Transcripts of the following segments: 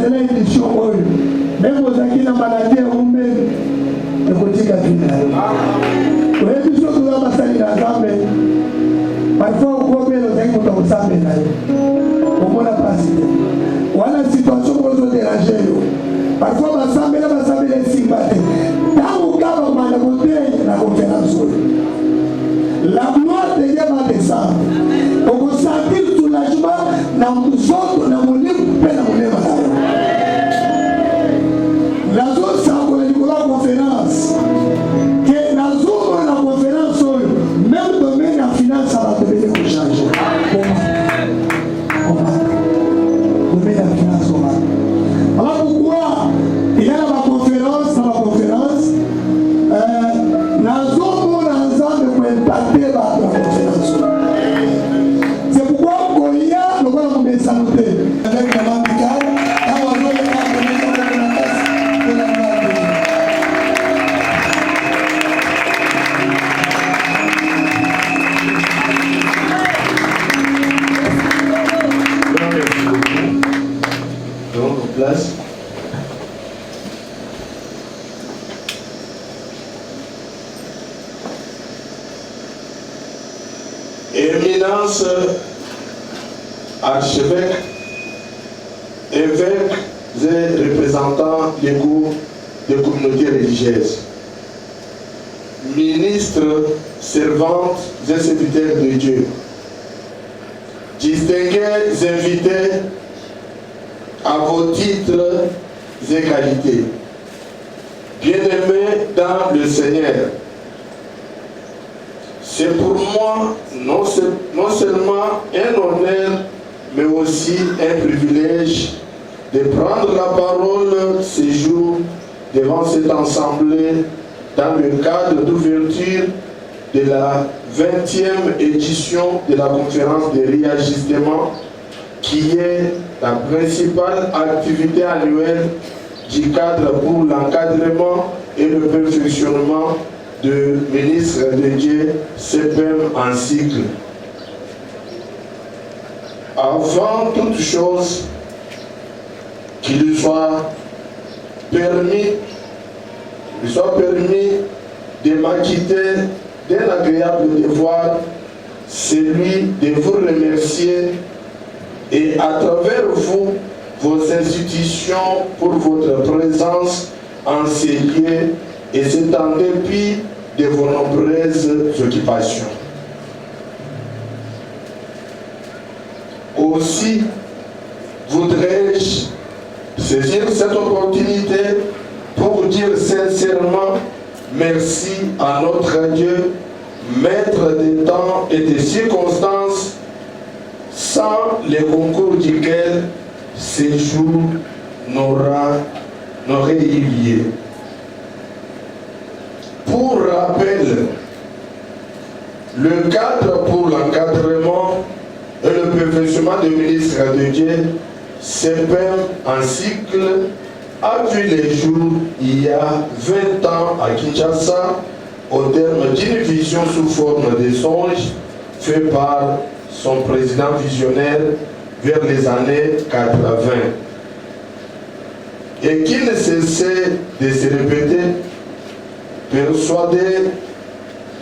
la édition oyo même ozaki na maladie ya umeli ekotika final oyebi biso toza basali na nzambe parfois okobela ozali moto akosambela yo omona pasi te wana situation moko ezoderange yo parfois basambela esimba te ntango kaka komanda kote na conférence oyo la gloire de Dieu va descendre okosentir soulagement na nzoto na molimo mpe na molema na yo nazosangola likolo ya conférence ke nazomona na conférence oyo même domaine ya finance abato bele kochange domaine ya finance omaka alors pourquoi il y a na baconférence nazomona nzambe koimpacte bato ya conférence c'est pourquoi koya lokola komesano te avec la mamikale place. Éminence, archevêque, évêques et représentants légaux des communautés religieuses, ministres, servantes et serviteurs de Dieu, distingués invités à vos titres et qualités, bien-aimés dans le Seigneur. C'est pour moi non seulement un honneur, mais aussi un privilège de prendre la parole ce jour devant cette assemblée dans le cadre d'ouverture de la 20e édition de la conférence de réajustement qui est la principale activité annuelle du cadre pour l'encadrement et le perfectionnement de ministre de Dieu, CPM en cycle. Avant toute chose, qu'il soit permis de m'acquitter d'un agréable devoir, celui de vous remercier et à travers vous, vos institutions pour votre présence en ces lieux et c'est en dépit de vos nombreuses occupations. Aussi, voudrais-je saisir cette opportunité pour dire sincèrement merci à notre Dieu, maître des temps et des circonstances, sans le concours duquel ces jours n'auraient eu lieu. Pour rappel, le cadre pour l'encadrement et le perfectionnement des ministres de Dieu, CPM en cycle, a vu les jours il y a 20 ans à Kinshasa, au terme d'une vision sous forme de songe fait par son président visionnaire vers les années 80. Et qui ne cessait de se répéter, persuadé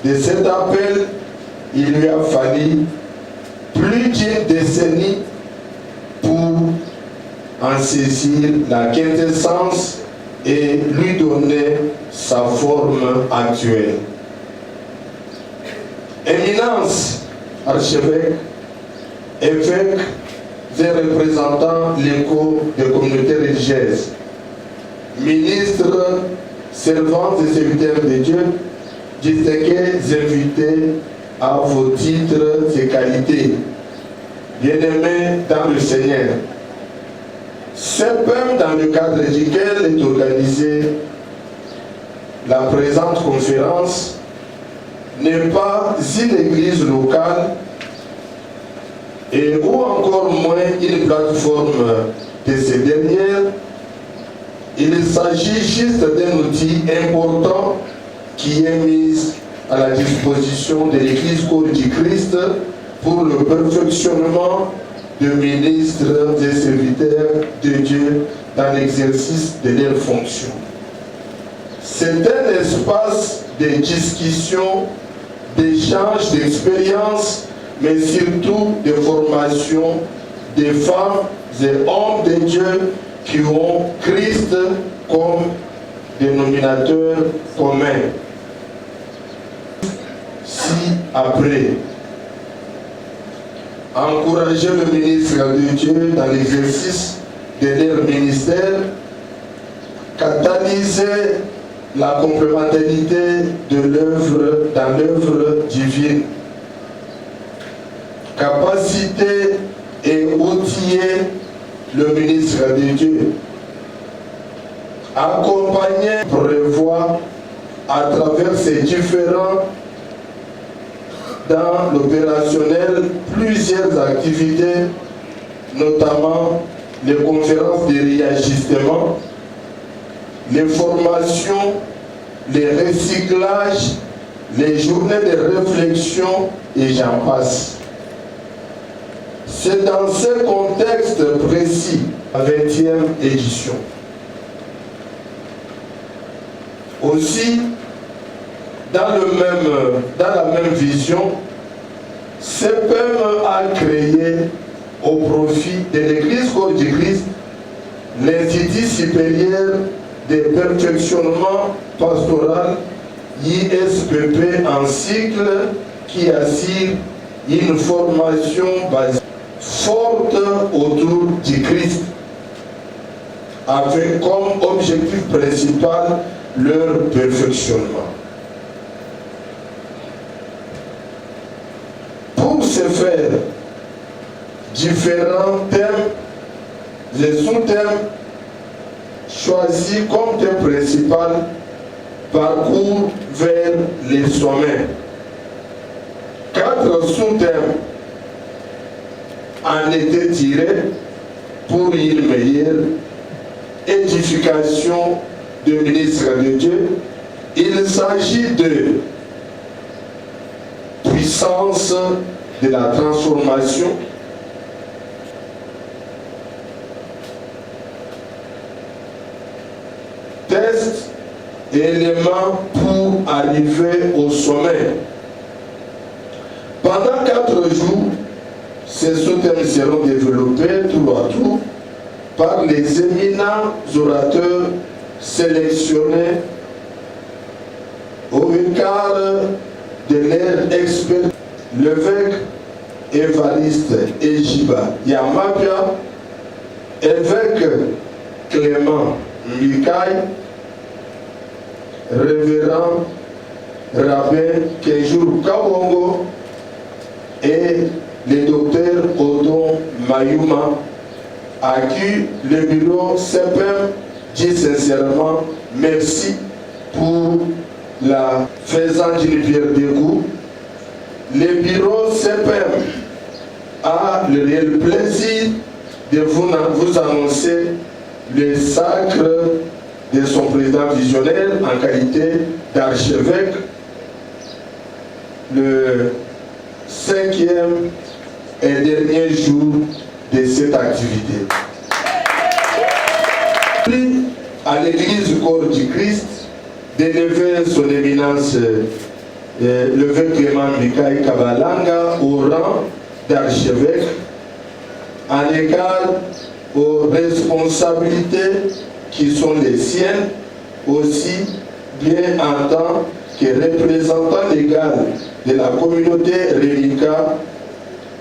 de cet appel, il lui a fallu plus d'une décennie pour en saisir la quintessence et lui donner sa forme actuelle. Éminence, archevêque, évêques et représentants légaux des communautés religieuses, ministres, servantes et serviteurs de Dieu, distingués invités à vos titres et qualités, bien-aimés dans le Seigneur. CPM, dans le cadre duquel est organisée la présente conférence, n'est pas une église locale et ou encore moins une plateforme de ces dernières. Il s'agit juste d'un outil important qui est mis à la disposition de l'Église corps du Christ pour le perfectionnement de ministres et serviteurs de Dieu dans l'exercice de leurs fonctions. C'est un espace de discussion, d'échange d'expériences, mais surtout de formation des femmes et hommes de Dieu qui ont Christ comme dénominateur commun. Après, encourager le ministre de Dieu dans l'exercice de leur ministère, catalyser la complémentarité de l'œuvre dans l'œuvre divine, capaciter et outiller le ministre de Dieu, accompagner, prévoir à travers ces différents dans l'opérationnel plusieurs activités, notamment les conférences de réajustement, les formations, les recyclages, les journées de réflexion et j'en passe. C'est dans ce contexte précis, la 20e édition. Aussi, dans la même vision, CPM a créé au profit de l'Église corps du Christ l'Institut supérieur de perfectionnement pastoral ISPP en cycle qui assure une formation basée forte autour du Christ avec comme objectif principal leur perfectionnement. Pour ce faire, différents thèmes et sous-thèmes choisis comme thème principal parcours vers les sommets. 4 sous-thèmes en étaient tirés pour une meilleure édification du ministre de Dieu. Il s'agit de puissance de la transformation, test et éléments pour arriver au sommet. Pendant 4 jours, ces sous-thèmes seront développés tour à tour par les éminents orateurs sélectionnés au regard de leur expert, l'évêque Évariste Ejiba Yamapia, évêque Clément Mikaï, révérend rabbin Kenjour Kabongo et le docteur Odon Mayuma, à qui le bureau CPM dit sincèrement merci pour la faisant d'une pierre deux coups. Le bureau CPM a le réel plaisir de vous annoncer le sacre de son président visionnaire en qualité d'archevêque, le 5e et dernier jour de cette activité. À l'église corps du Christ d'élever son éminence l'évêque Clément Mikaï Kabalanga au rang d'archevêque en égard aux responsabilités qui sont les siennes, aussi bien en tant que représentant légal de la communauté Rélica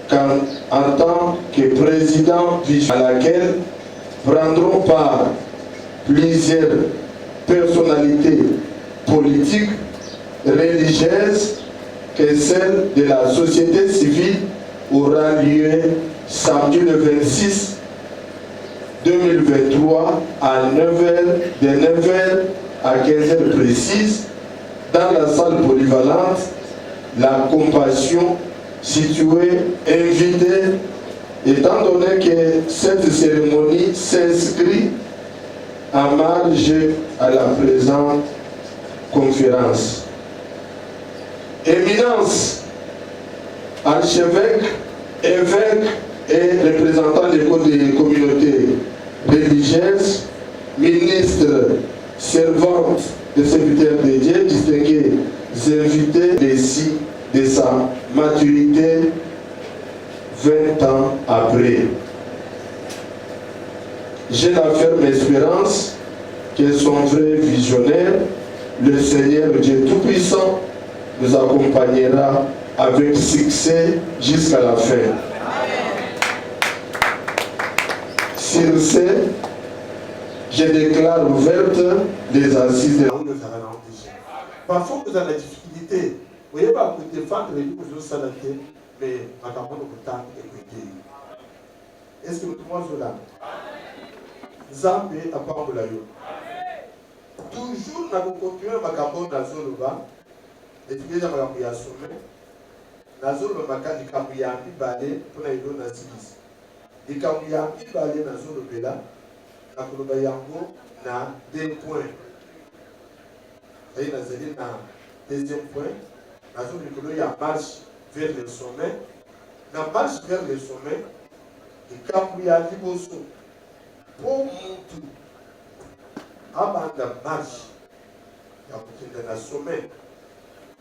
qu'en tant que président à laquelle prendront part plusieurs personnalités politiques, religieuses, que celle de la société civile aura lieu samedi le 26 2023 à 9h, de 9h à 15h précise, dans la salle polyvalente La Compassion, située, invitée, étant donné que cette cérémonie s'inscrit en marge à la présente conférence. Éminence, archevêque, évêque et représentant des communautés religieuses religieuses, ministres, servantes de serviteurs de Dieu, distingués invités récits de sa maturité 20 ans après. J'ai la ferme espérance que son vrai visionnaire, le Seigneur Dieu Tout-Puissant, nous accompagnera avec succès jusqu'à la fin. Sur ce, je déclare ouverte les assises de parfois vous avez la difficulté. Vous voyez pas vous défendre les livres de Salaté, mais à la bonne temps est-ce que tout le monde est là? Zambe à part de la yo. Toujours nous avons continué à Macabon dans zone bas. Et puis déjà Macabon y a sommet. Dans zone Macabon il y a un balai pour la yo dans Silis. Il y a un balai dans zone Bela. Na Koloba Yango na 2 points. Et dans zone na deuxième point. Dans zone il y a marche vers le sommet. Na marche vers le sommet. Il y a Liboso. Pour Moutou, avant la marche, il y a un sommet.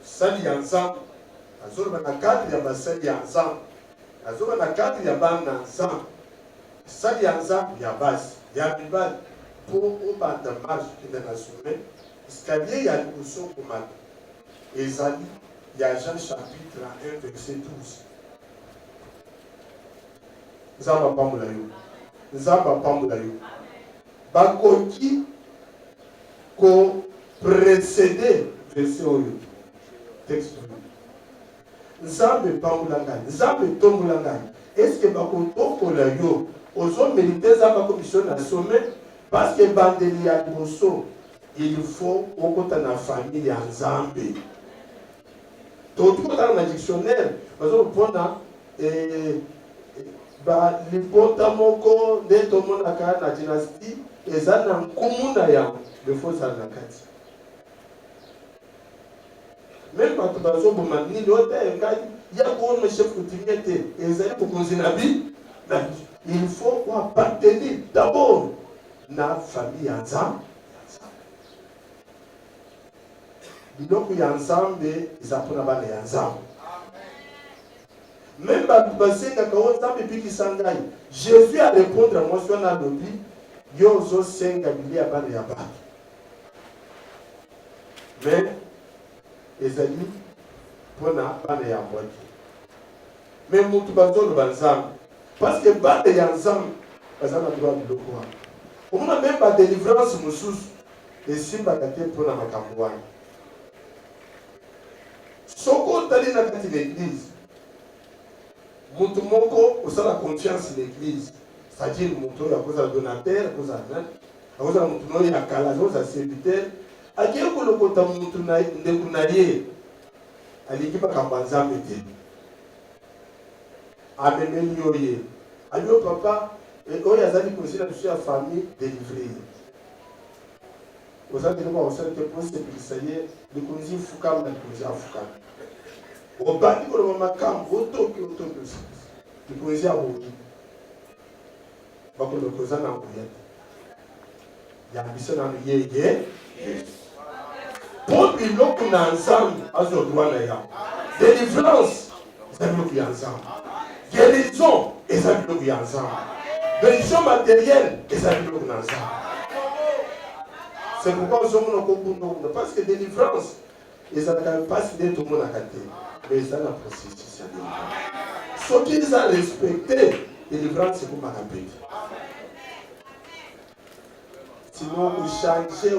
Sali ensemble, la zone de la 4, il y a Sali ensemble. La zone de la 4, il y a Ban ensemble. Sali ensemble, il y a base. Il y a une balle. Pour au bas de marche, il y a un sommet. Escalier, il y a une boussole pour mal. Et Sali, il y a Jean chapitre 1, verset 12. Ça va pas me Nzamba pambola yo bakoki ko précéder verset oyo texte Nzambe pambola ngai Nzambe tombola ngai est-ce que bakotokola yo ozo mériter za ba commission na sommet parce que bandeli ya liboso il faut okota na famille ya Nzambe to tout dans le dictionnaire bazo pona ba lipota moko nde tomonaka na dynastie eza na nkumu na yango lefo ezala na kati même bato bazoboma nini ota engai ya koona chef coutumier te ezali bokonzi na bi il faut appartenir d'abord na famille ya Nzambe biloko ya Nzambe eza mpona bana ya Nzambe. Même Jésus a répondu à moi sur la lobby, Yozo Senga Bili à Bane Yaba. Mais, les amis, pour na Bane Yaba. Mais Moutubazo le Banzam, parce que Bane Yanzam, Bazam a droit de l'Okwa. On a même pas de délivrance Moussous, et Simba Kate pour la Makambouane. Soko Tali na Kati l'église. Moutoumoko, au sein de la confiance de l'église, c'est-à-dire Moutou, à cause de la donateur, à cause de la Moutou, il y a Kala, à cause de la serviteur, à qui est-ce que le côté Moutou de Kounaye, à l'équipe à Kambanza, à Mémé Nyoye, à lui au papa, et quand il y a des conseils de la famille délivrée. Aux gens qui ont fait que pour se briser, les conseils Foukam, les conseils Foukam. Au bas du monde, au top, le poésie à Rogi. Parce que le cousin n'a pas il y a un bisson dans le yé. Pour lui, l'autre qu'on a ensemble, à ce droit là, délivrance, c'est un qui est ensemble. Guérison, c'est un qui est ensemble. Bénédiction matérielle, c'est un qui est ensemble. C'est pourquoi nous sommes en parce que délivrance, ils n'ont pas signé tout le monde à côté. Mais ça n'a pas processus. Ce qu'ils ont respecté, délivrance, c'est pour ma répéter. Sinon, vous changez,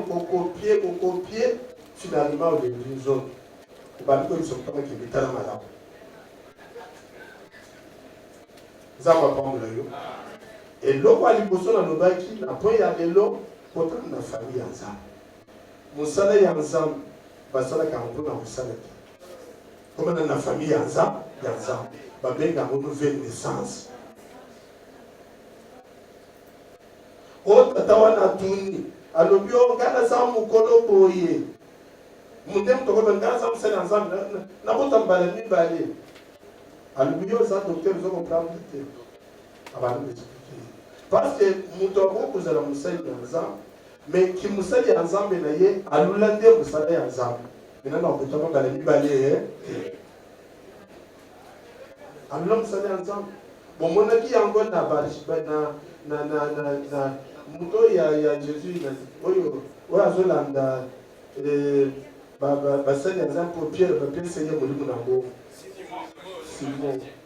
vous copiez, finalement, vous devenez une zone. Vous ne pouvez pas qui est dans la malade. Vous avez pas et l'eau, à l'impossible, dans le baki, après, il y a de l'eau, pour la famille ensemble. Mon salaire ensemble, parce que la campagne dans le salaire. Comme dans la famille ensemble, va bien dans une nouvelle naissance. Autre tawana tuni, alobio ngana sa mukolo boye. Mundem to ko ngana sa msana ensemble, na bota mbala mi balé. Alobio sa docteur zo comprendre te. Abana me expliquer. parce que mutu akokozala mosali ya nzambe mais ki mosali ya nzambe na ye alula nde mosala ya nzambe maintenant nakotama bala mibale alula mosala ya nzambe bomonaki yango na mutu oyo ya jésus oyo azolanda basali ya nzambe mpo pierre bapesa ye molimo nango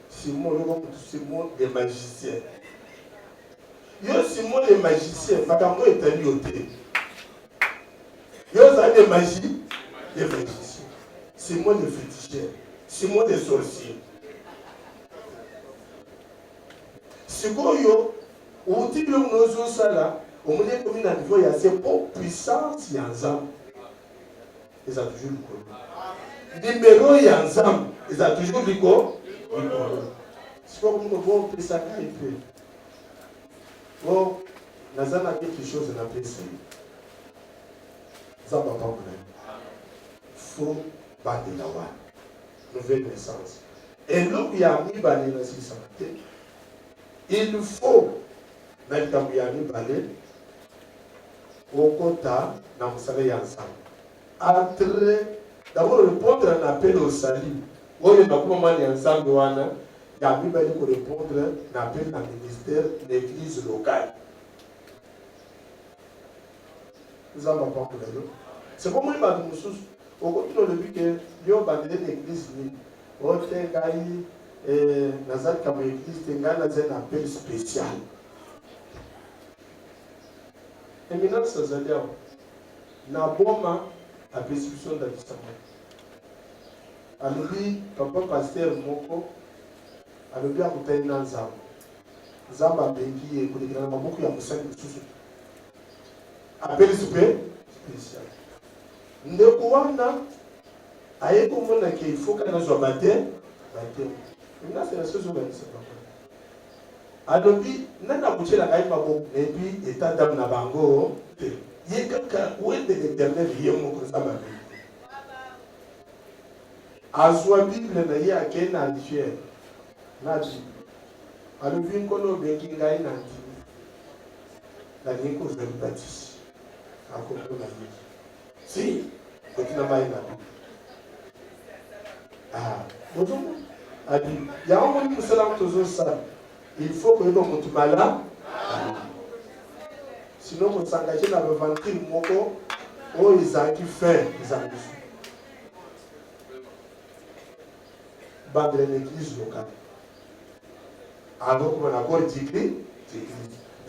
Simon le magicien. Yo Simon le magicien, makambo etali yote. Yo za de magie, les magiciens. Simon le féticheur, Simon le sorcier. Sikoyo, outi bi onozo sala, omone komi na niveau ya c'est pour puissance ya nzambe. Ils ont toujours le connu. Numéro ya nzambe, ils ont toujours le connu. C'est pas comme vous pouvez ça un peu. Bon, nous avons quelque chose à appeler ça. Ça va pas mal. Faut battre la voie. Nouvelle naissance. Et là, il y a mis balé dans ce santé. Il faut mettre un balé au côté dans le salaire ensemble. Entrer, d'abord répondre à un appel au salut. Oyo na kuma mani ensemble wana ya Bible ko répondre na appel na ministère l'église locale. Nous avons pas pour là. C'est comme moi ba mususu okotino le but que yo bandele l'église ni ote kai nazali kama église tengana zena appel spécial. Eminence zalia na boma a prescription d'administration. Alobi papa pasteur moko alobi akutani na nzambe nzambe abengi ye kolekela na maboko ya mosali mosusu apeli spécial ndeko wana aye komona ke ifoka nazwa bate nasi na soso banisa papa alobi nani akutela kai maboko epi etadamu na bango te ye kaka wende l'éternel ye moko nzambe abengi azwa Bible na ye akei na Algérie na Bible alobi nkolo obengi ngai na ndimi nalingi kozwa libatisi akombo na ye si kotina mai na Bible bozomo abi yango moni mosala tozosala il faut koyeba motu mala sinon kosangaje na bavantile moko oyo ezalaki fin ezalaki bandre l'église locale. Alors, on a encore dit puis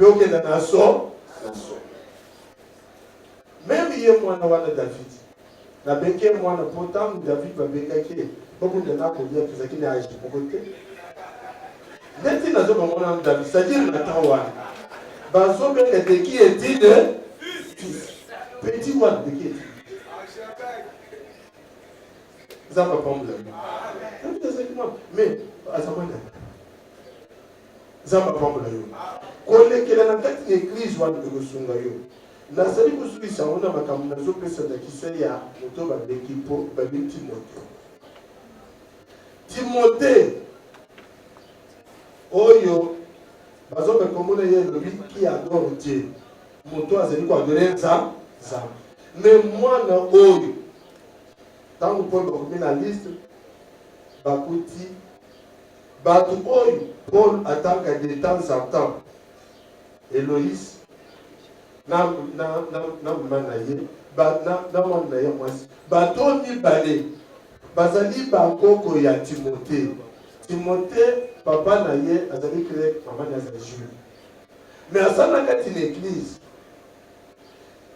on est dans son. Même hier, moi, on a David. La béquille, moi, on a pourtant David va béquiller. Beaucoup de gens pour dire que c'est qui a agi pour côté. Dès que nous avons David, c'est-à-dire Nathan, Bazo béquille qui est dit de petit one de qui est dit. Vous n'avez pas problème. Mais à ce moment-là, Zamba Pamela yo. Kolekela na kati ya église wana de kosunga yo. Nazali kusubisa ona makambo nazo pesa da kiseli ya moto ba bekipo ba Timothée. Timothée oyo bazo be komona ye lobi qui adore Dieu. Moto azali ko adorer ça. Mais mwana oyo tango Paul bakomi na liste bakuti batu oyo Paul atanga de temps en temps Eloïse na mwana ye na mwana ye mwasi bato mibale bazali bakoko ya Timothée papa na ye azali grec mama na azali juif mais asala kati na église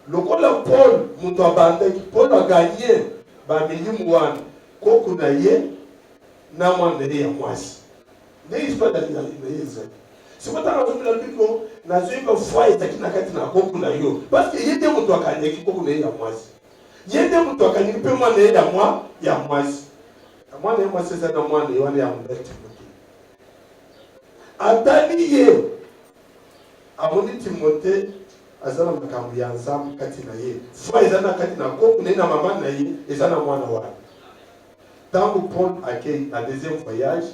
lokola Paul muto abandaki Paul aganye bamilimu wana koko na ye na mwana ye ya mwasi ndenge pas dans les c'est pas dans le biko na zoyeba foi ezaki na kati na koko na yo parce que yende muto akanyeki koko na ye ya mwasi yende muto akanyeki pe mwana ye ya mwasi mwana ye mwasi eza na mwana ye wana ya mbeti atali ye amoni Timothée azala makambo ya nzambe kati na ye foi eza na kati na koko na ye na mama na ye eza na mwana wana tango Paul akei na deuxième voyage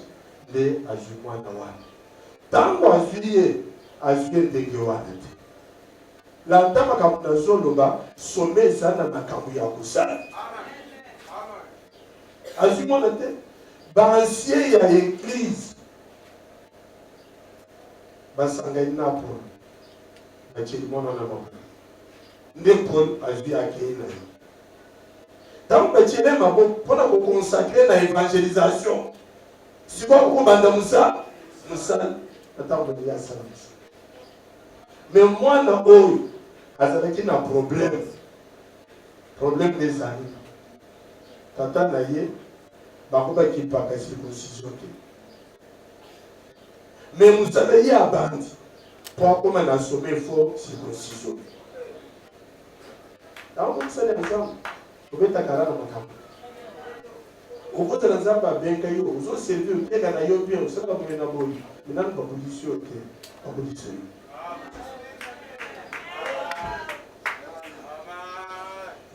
nde azwi mwana wana tango azwi ye azwi ndenge wana te landa makambo nazoloba some eza na makambo ya kosala azwi mona te baancien ya église basangani na Paul batieli mwana na maboko nde Paul azwi akei na ye ntango batiele maboko mpona kokonsakre na évangélisation sikoyo kobanda musala ntango bali asala musala me mwana oyo azalaki na problème ezali tata na ye bango bakipaka circoncision te me musala ye abandi mpo akoma na some fo circoncision ntango mosala ya nzambe obetaka na makambo okotala nzambe abenga yo ozoservi oteka na yo bien osala boye na boye minani babudisi yo te babudisi yo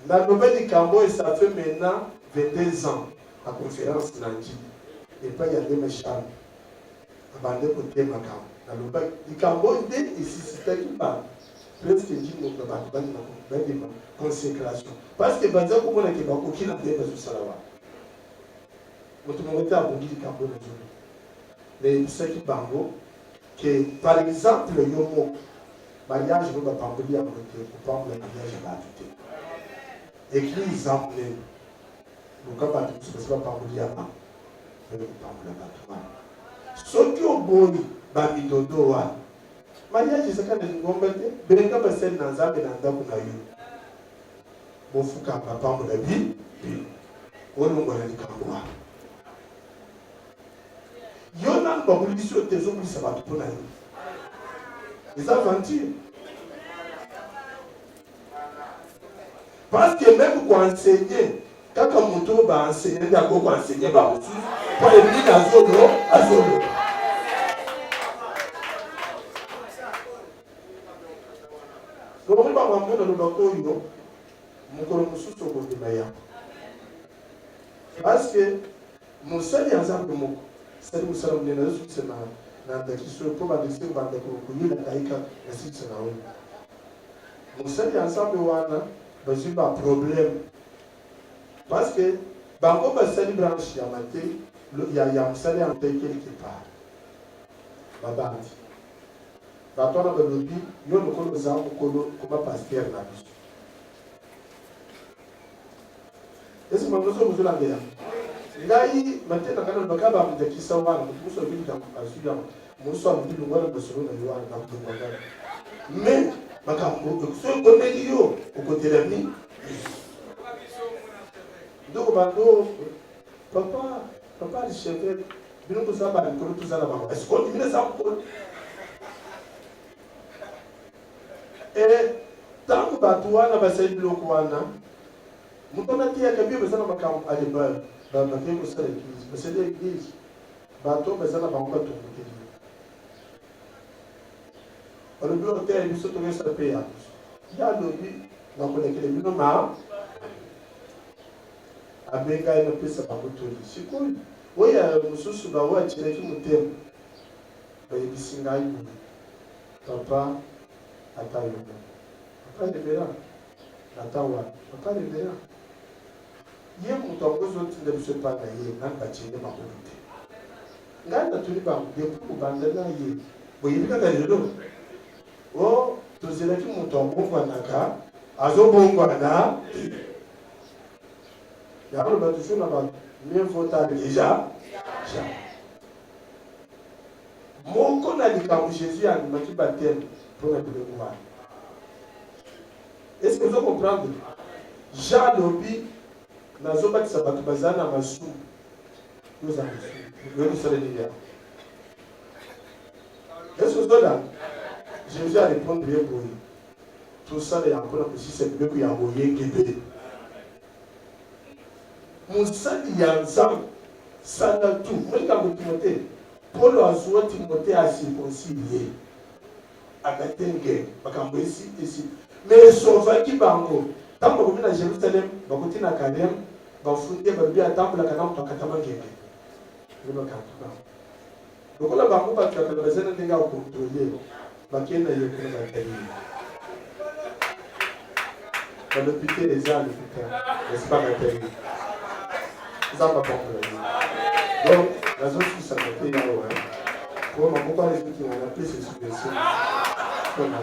naloba likambo et ça fait maintenant 22 ans à conférence nandi epai ya ndeme shano abande kote makambo naloba likambo nde esisitaki ba presque ndimoto bato bandima consécration parce que banza komonake bakoki na nde bazosala wana moto moko te abongi likambo na zolo mais ebisaki bango que par exemple yo moko mariage no bapamboli yango te kopambola mariage ya bato te église ample luka bato mosusu basi bapamboli yango mpene kopambola bato wana soki oboyi bamidodo wana mariage ezaka na lingomba te belenga basali na nzambe na ndako na yo bofuka bapambola bino olongola likambo wana yo nanu babulisi yo te ezobulisa bato mpo na yo eza aventure parce que même koenseigner kaka moto baenseigner nde ako koenseigner bamosusu mpo elini azolo lokomi bangambo nalobaka oyo mokolo mosusu okobima yango parce que mosali ya nzambe moko sali mosala monene azosukisa na ndakiso mpo bandekisi bandeko koyelaka ye kaka nasukisa na oyo mosali ya nzambe wana bazwi baproblème parce que bango basali branche ya matei ya mosali ya matei quelque part babandi bato wana balobi yo lokolo oza mokolo koma paster na biso esi mangoso bozolandela ngai matei na ngai nalobaka bamindakisa wana moto moso abilika asuya moso alobili ngwana basolo na yo wana nakobengwangana mais makambo so ekomeli yo okotelemi ndoko bando papa lichevre bino toza balikolo tozala bango esikondimina eza mokolo ntango bato wana basali biloko wana moto natiyaka bio baza na makambo alebal bakei kosala église basali église bato baza na bango batombokeli balobi otele biso tokesala mpe ya biso ye alobi nakolekele bino ma abenga ye napesa bango toli sikoyo oyo mosusu baoyo atyelaki motema bayebisi ngai boye papa ata yoka papa revera ata wana papa revera ye moto yango ozotinda biso epa na ye nani batyele makolo te ngai natoli bango depuis kobanda na ye boyebi kaka lelo o tozelaki moto abongwanaka azobongwana yango loba toujours na bato mieux vaut tard déjà moko na likambo jésus andimaki bateme mpo na biloko wana est ce que ozo comprendre jean lobi nazobatisa bato baza na masumu yoza masumu yomisala nini yango est ce que ozolanda jésus a répondre ye boye tosala yango mpona kosisa biloko ya boyengebele mosali ya nzambe sala tu molikambo timote polo azwa timote acirconcilie akatenge makambo esi me esovaki bango ntango bakomi na jérusalem bakoti na kalem bafunde balobi atambolaka na moto akatama ngenge e bakantu bango lokola bango bato yakala baza na ndenge akokontrole bakenda yokela bakali balopite eza l'hôpital n'est-ce pas bakali eza bapongola donc nazosisa kote yawa po maboko alezuki na pese suggestion mpona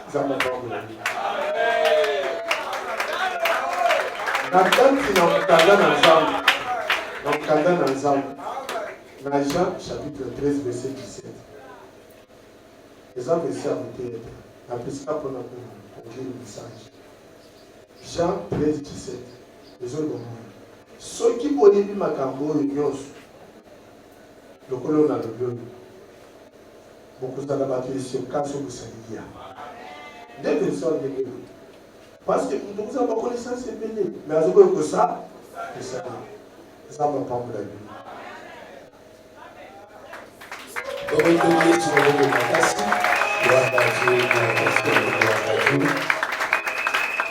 eza bapongola natanti na mokanda na nzambe na Jean chapitre 13 verset 17 eza verset ya motete napesika mpona kokonduire message Jean 13 17 ezolomona soki boyebi makambo oyo nyonso lokola oyo nalobi oyo bokozala bato esiokasi okosalilia nde version ndenge oyo parce que moto kozala bakonaissance ebele mais azokoyo kosala eza mapambola bino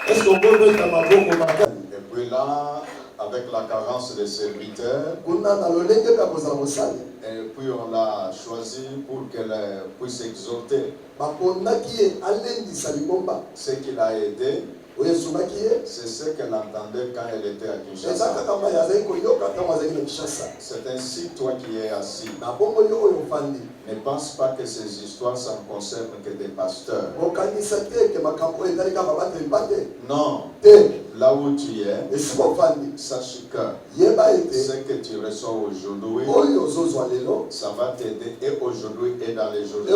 est-ce qu'on peut mettre ma bombe au matin? Et puis là, avec la carence des serviteurs, et puis on l'a choisi pour qu'elle puisse exhorter. Ce qui l'a aidé, c'est ce qu'elle entendait quand elle était à Kinshasa. C'est ainsi, toi qui es assis, ne pense pas que ces histoires ça ne concerne que des pasteurs. Non, là où tu es, sache que ce que tu reçois aujourd'hui, ça va t'aider et aujourd'hui et dans les jours. Et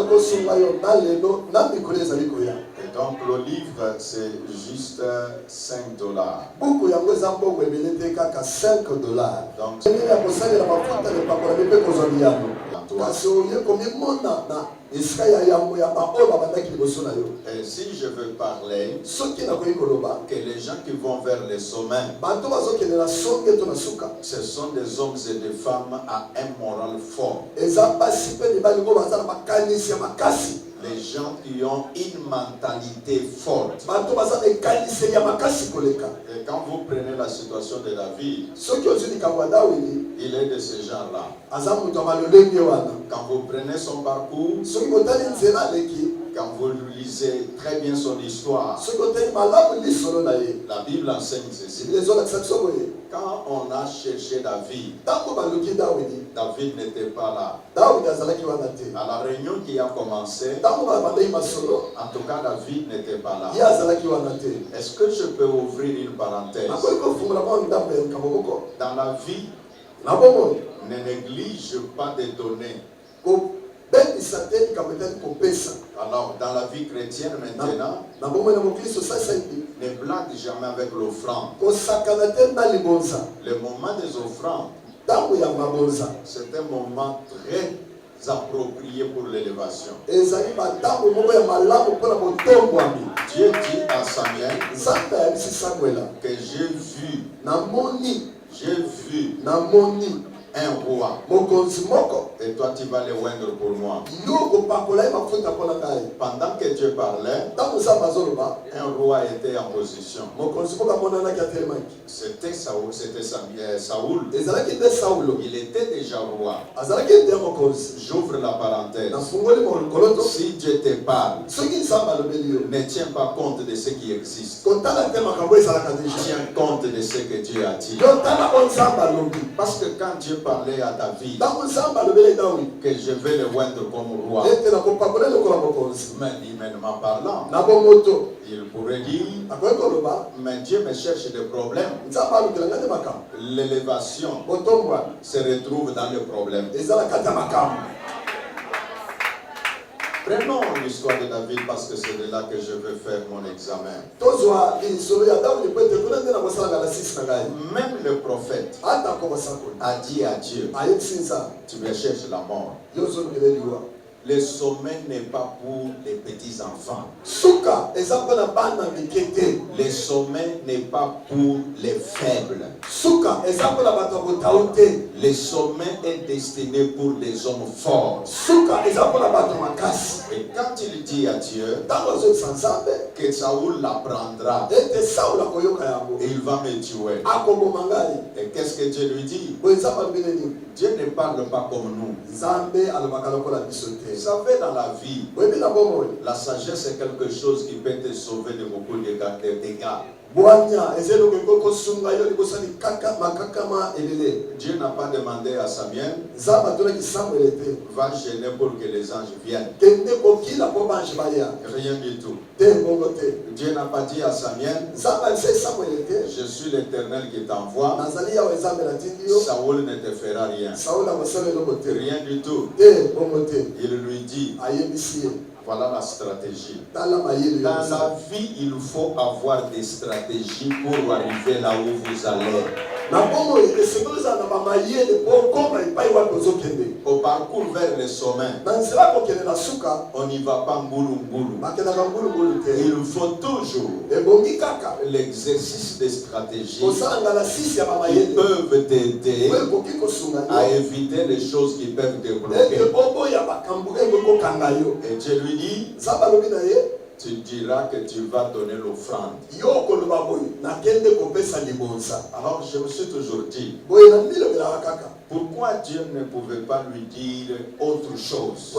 donc le livre c'est juste $5. Donc, et si je veux parler que les gens qui vont vers les sommets, ce sont des hommes et des femmes à un moral fort. Les gens qui ont une mentalité forte. Et quand vous prenez la situation de David, il est de ces gens-là. Quand vous prenez son parcours, quand vous lisez très bien son histoire, la Bible enseigne ceci. Quand on a cherché David, David n'était pas là. À la réunion qui a commencé, en tout cas David n'était pas là. Est-ce que je peux ouvrir une parenthèse? Dans la vie, ne néglige pas de donner. Alors, dans la vie chrétienne maintenant, ne blague jamais avec l'offrande. Le moment des offrandes, c'est un moment très approprié pour l'élévation. Dieu dit à Samuel que j'ai vu un roi. Et toi tu vas le oindre pour moi. Pendant que Dieu parlait, un roi était en position. C'était Saoul. Il était déjà roi. J'ouvre la parenthèse. Si Dieu te parle, ne tiens pas compte de ce qui existe. Tiens compte de ce que Dieu a dit. Parce que quand Dieu parlait à David que je vais le oindre comme roi, mais humainement parlant, il pourrait dire, mais Dieu me cherche des problèmes. L'élévation se retrouve dans le problème. Prenons l'histoire de David parce que c'est de là que je veux faire mon examen. Même le prophète a dit à Dieu, tu me cherches la mort. Le sommet n'est pas pour les petits enfants. Le sommet n'est pas pour les faibles. Le sommet est destiné pour des hommes forts. Et quand il dit à Dieu que Saoul l'apprendra, il va me tuer. Et qu'est-ce que Dieu lui dit? Dieu ne parle pas comme nous. Vous savez, dans la vie, la sagesse est quelque chose qui peut te sauver de beaucoup de dégâts. Dieu n'a pas demandé à Samuel, va gêner pour que les anges viennent. Rien du tout. Dieu n'a pas dit à Samuel, je suis l'Éternel qui t'envoie, Saoul ne te fera rien. Rien du tout. Il lui dit, voilà la stratégie. Dans la vie, il faut avoir des stratégies pour arriver là où vous allez. Au parcours vers le sommet, on n'y va pas mboulou mboulou. Il faut toujours l'exercice des stratégies qui peuvent t'aider à éviter les choses qui peuvent te bloquer. Et Dieu lui dit, tu diras que tu vas donner l'offrande. Alors je me suis toujours dit, pourquoi Dieu ne pouvait pas lui dire autre chose?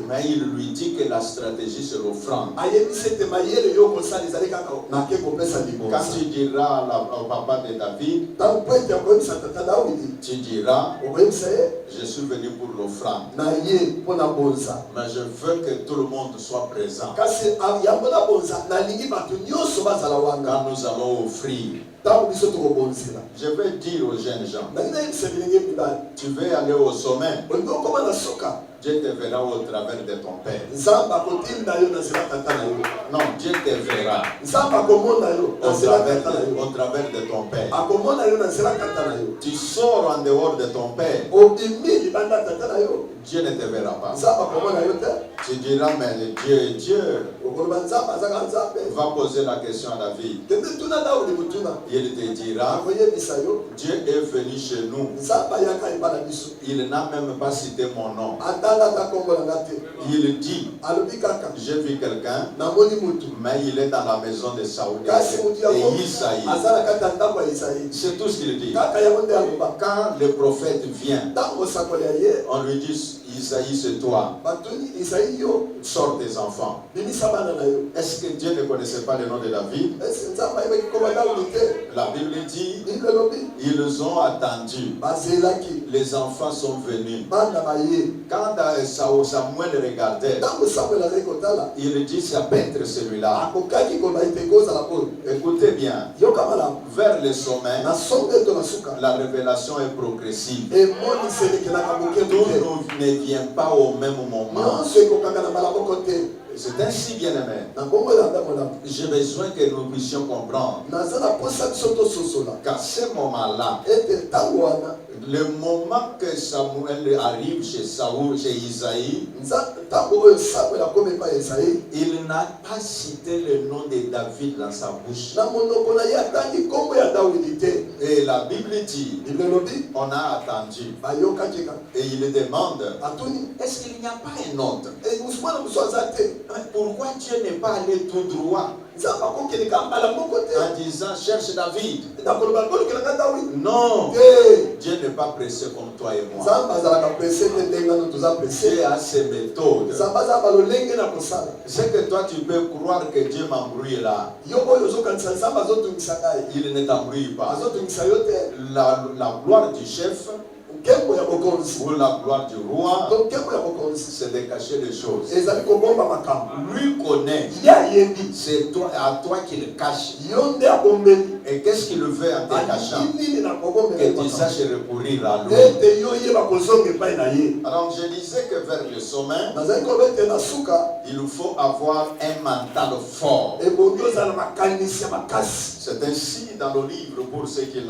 Mais il lui dit que la stratégie c'est l'offrande. Quand tu diras au papa de David, tu diras, je suis venu pour l'offrande. Mais je veux que tout le monde soit présent quand nous allons offrir. Je vais dire aux jeunes gens, tu veux aller au sommet, Dieu te verra au travers de ton père. Non, Dieu te verra au travers de ton père. Tu sors en dehors de ton père, Dieu ne te verra pas. Tu diras, mais Dieu va poser la question à David. Il te dira, Dieu est venu chez nous. Il n'a même pas cité mon nom. Il dit, j'ai vu quelqu'un, mais il est dans la maison de Saoul et Isaïe. C'est tout ce qu'il dit. Quand le prophète vient, on lui dit, Isaïe, c'est toi. Sors tes enfants. Est-ce que Dieu ne connaissait pas le nom de David? La Bible dit, ils ont attendu. Les enfants sont venus. Quand Samuel regardait, il dit, ça peut être celui-là. Écoutez bien, vers le sommet, la révélation est progressive. Tout ne vient pas au même moment. C'est ainsi, bien aimé. J'ai besoin que nous puissions comprendre qu'à ce moment-là, le moment que Samuel arrive chez Saoul, chez Isaïe, il n'a pas cité le nom de David dans sa bouche. Et la Bible dit, on a attendu. Et il demande, est-ce qu'il n'y a pas un autre? Pourquoi Dieu n'est pas allé tout droit en disant, cherche David? Non, Dieu n'est pas pressé comme toi et moi. Dieu a ses méthodes. C'est que toi tu peux croire que Dieu m'embrouille là. Il ne t'embrouille pas. La gloire du chef ou la gloire du roi, c'est de cacher les choses. Lui connaît. C'est toi, à toi qu'il cache. Et qu'est-ce qu'il veut en te cachant? Que tu saches recourir à lui. Alors je disais que vers le sommet, il faut avoir un mental fort. C'est ainsi dans le livre pour ceux qui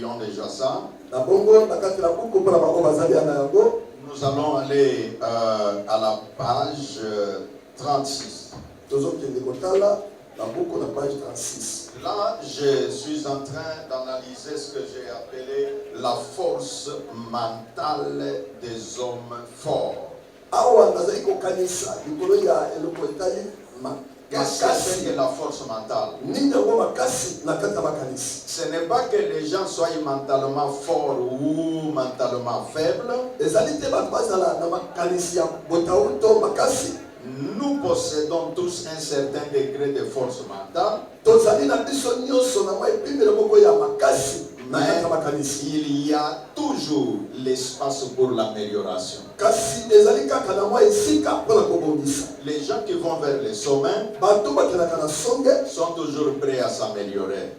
ont déjà ça. Nous allons aller à la page 36. Là, je suis en train d'analyser ce que j'ai appelé la force mentale des hommes forts. Qu'est-ce que la force mentale? Ce n'est pas que les gens soient mentalement forts ou mentalement faibles. Nous possédons tous un certain degré de force mentale. Mais il y a toujours l'espace pour l'amélioration. Les gens qui vont vers les sommets sont toujours prêts à s'améliorer.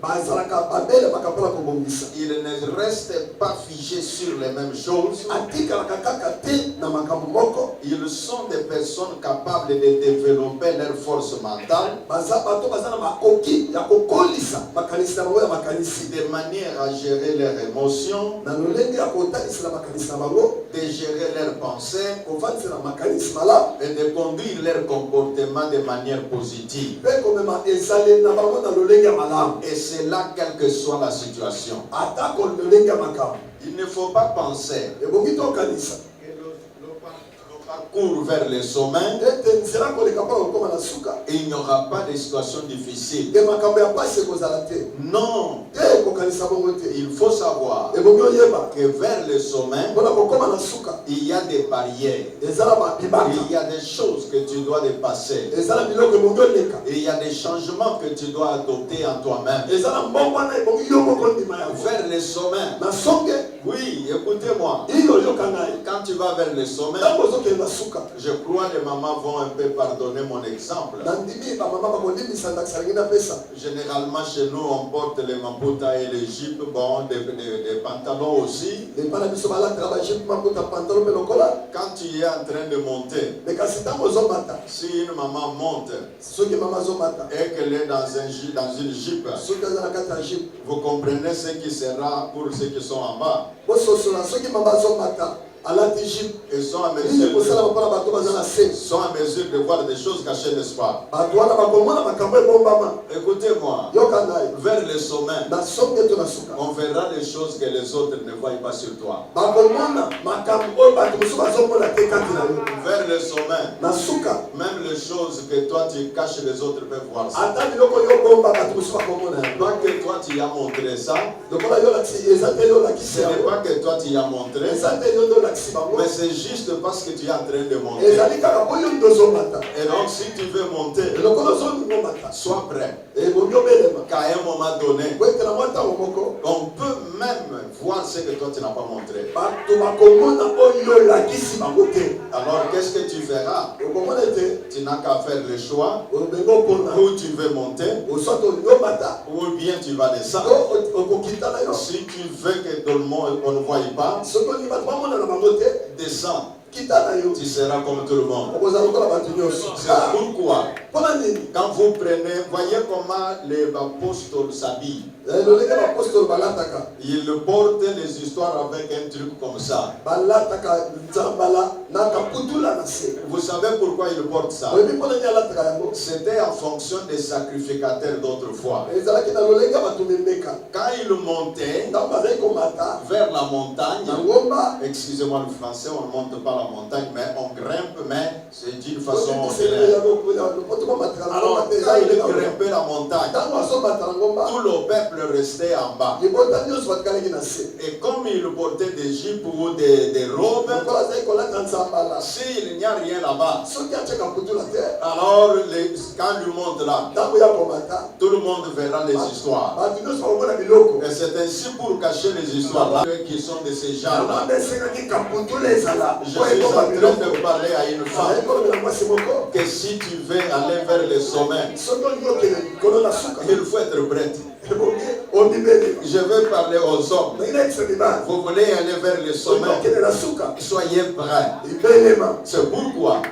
Ils ne restent pas figés sur les mêmes choses. Ils sont des personnes capables de développer leur force mentale de manière à gérer leurs émotions, de gérer leurs pensées et de conduire leur comportement de manière positive. Et c'est là, quelle que soit la situation. Il ne faut pas penser que le parcours vers le sommet, il n'y aura pas de situation difficile. Non. Il faut savoir que vers le sommet, il y a des barrières. Il y a des choses que tu dois dépasser. Il y a des changements que tu dois adopter en toi-même. Vers le sommet. Oui, écoutez-moi. Quand tu vas vers le sommet, je crois que les mamans vont un peu pardonner mon exemple. Généralement, chez nous, on porte les maputa et les jupes, bon, des pantalons aussi. Quand tu es en train de monter, si une maman monte et qu'elle est dans une jupe, vous comprenez ce qui sera pour ceux qui sont en bas. Ils sont à mesure de voir des choses cachées, n'est-ce pas? Écoutez-moi, vers le sommet, on verra des choses que les autres ne voient pas sur toi. Vers le sommet, même les choses que toi tu caches, les autres peuvent voir ça. Pas que toi tu as montré ça, ce n'est pas que toi tu as montré, mais c'est juste parce que tu es en train de monter. Et donc si tu veux monter, sois prêt. Qu'à un moment donné, on peut même voir ce que toi tu n'as pas montré. Alors qu'est-ce que tu verras? Tu n'as qu'à faire le choix où tu veux monter ou bien tu vas descendre. Si tu veux que tout le monde on ne voie pas, descends. Tu seras comme tout le monde. C'est pourquoi, quand vous prenez, voyez comment les apôtres s'habillent. Ils portent les histoires avec un truc comme ça. Vous savez pourquoi ils portent ça? C'était en fonction des sacrificateurs d'autrefois. Quand ils montaient vers la montagne, excusez-moi le français, on ne monte pas la montagne, mais on grimpe, mais c'est d'une façon ordinaire. Alors, quand ils grimpaient la montagne, tout le peuple restait en bas. Et comme ils portaient des jupes ou des robes, s'il n'y a rien là-bas, alors quand ils montent là, tout le monde verra les histoires. Et c'est ainsi pour cacher les histoires là, qui sont de ces gens-là. Je suis en train de parler à une femme que si tu veux aller vers le sommet, il faut être prête. Je veux parler aux hommes. Vous voulez aller vers le sommet, soyez prêts. C'est pourquoi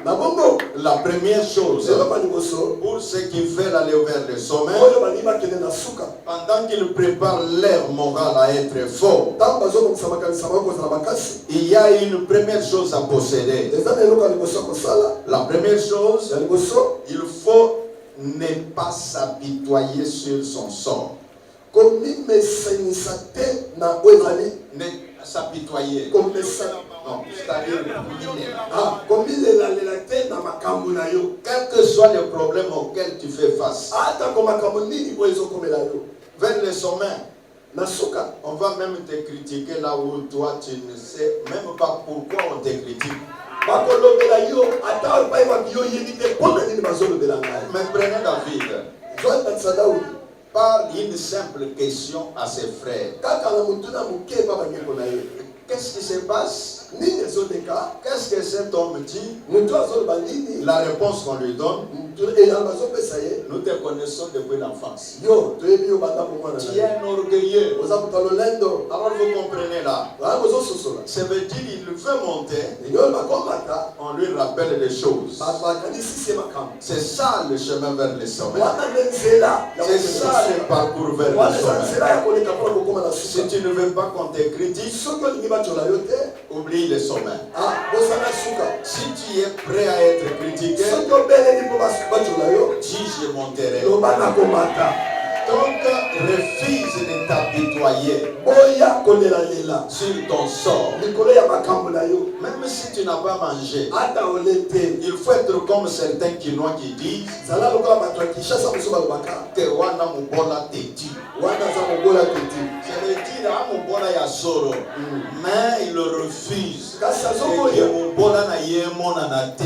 la première chose pour ceux qui veulent aller vers le sommet, pendant qu'ils préparent leur morale à être fort, il y a une première chose à posséder. La première chose, il faut ne pas s'apitoyer sur son sort. s'apitoyer. Comme ça. Non, c'est-à-dire Ah, comme il est la tête dans ma cambunayo. quel que soit le problème auquel tu fais face, Ah, t'as comme ma cambunayo, il faut comme la yo. vers le sommet, Nasuka. on va même te critiquer là où toi tu ne sais même pas pourquoi on te critique. Bakolobela yo, ata pa ba bio yebite pona ni bazolobela ngai. Mais prenez David, Joël Tsadaoudi. parle une simple question à ses frères. Kaka na mutuna muke ba banyeko na yo. Qu'est-ce qui se passe? Nini ezoleka? Qu'est-ce que cet homme dit? Mutu azoloba nini? La réponse qu'on lui donne, Et la bazopesa ye. nous te connaissons depuis l'enfance. Yo, toyebi yo banda ko mwana. Tu es un orgueilleux. Oza mutalolendo. Alors vous comprenez là. Wa bozo sosola. Ça veut dire il veut monter, Yo bakomata. on lui rappelle les choses. Ba kanisi se makam. C'est ça le chemin vers le sommet. Wana nzela. C'est ça le parcours vers le sommet. Nzela ya koleka pour ko koma na Si suka. tu ne veux pas qu'on te critique, Soko lingi bachola yo te. oublie le sommet. Ah, bosana suka. Si tu es prêt à être critiqué, Soko bele ni po bachola yo. dis je monterai. Loba na komata. Donc refuse de t'apitoyer Boya kolela lela. sur ton sort. Likolo ya makambo na yo. Même si tu n'as pas mangé, Ata olete. il faut être comme certains Quinois qui disent Zala lokola bato ya Kinshasa mosu balobaka. que wana mubola te tue. Wana za mobola tete. Ça veut dire ah mubola ya soro, mais il refuse. Kasi Et azoboya. mubola na ye mona na te.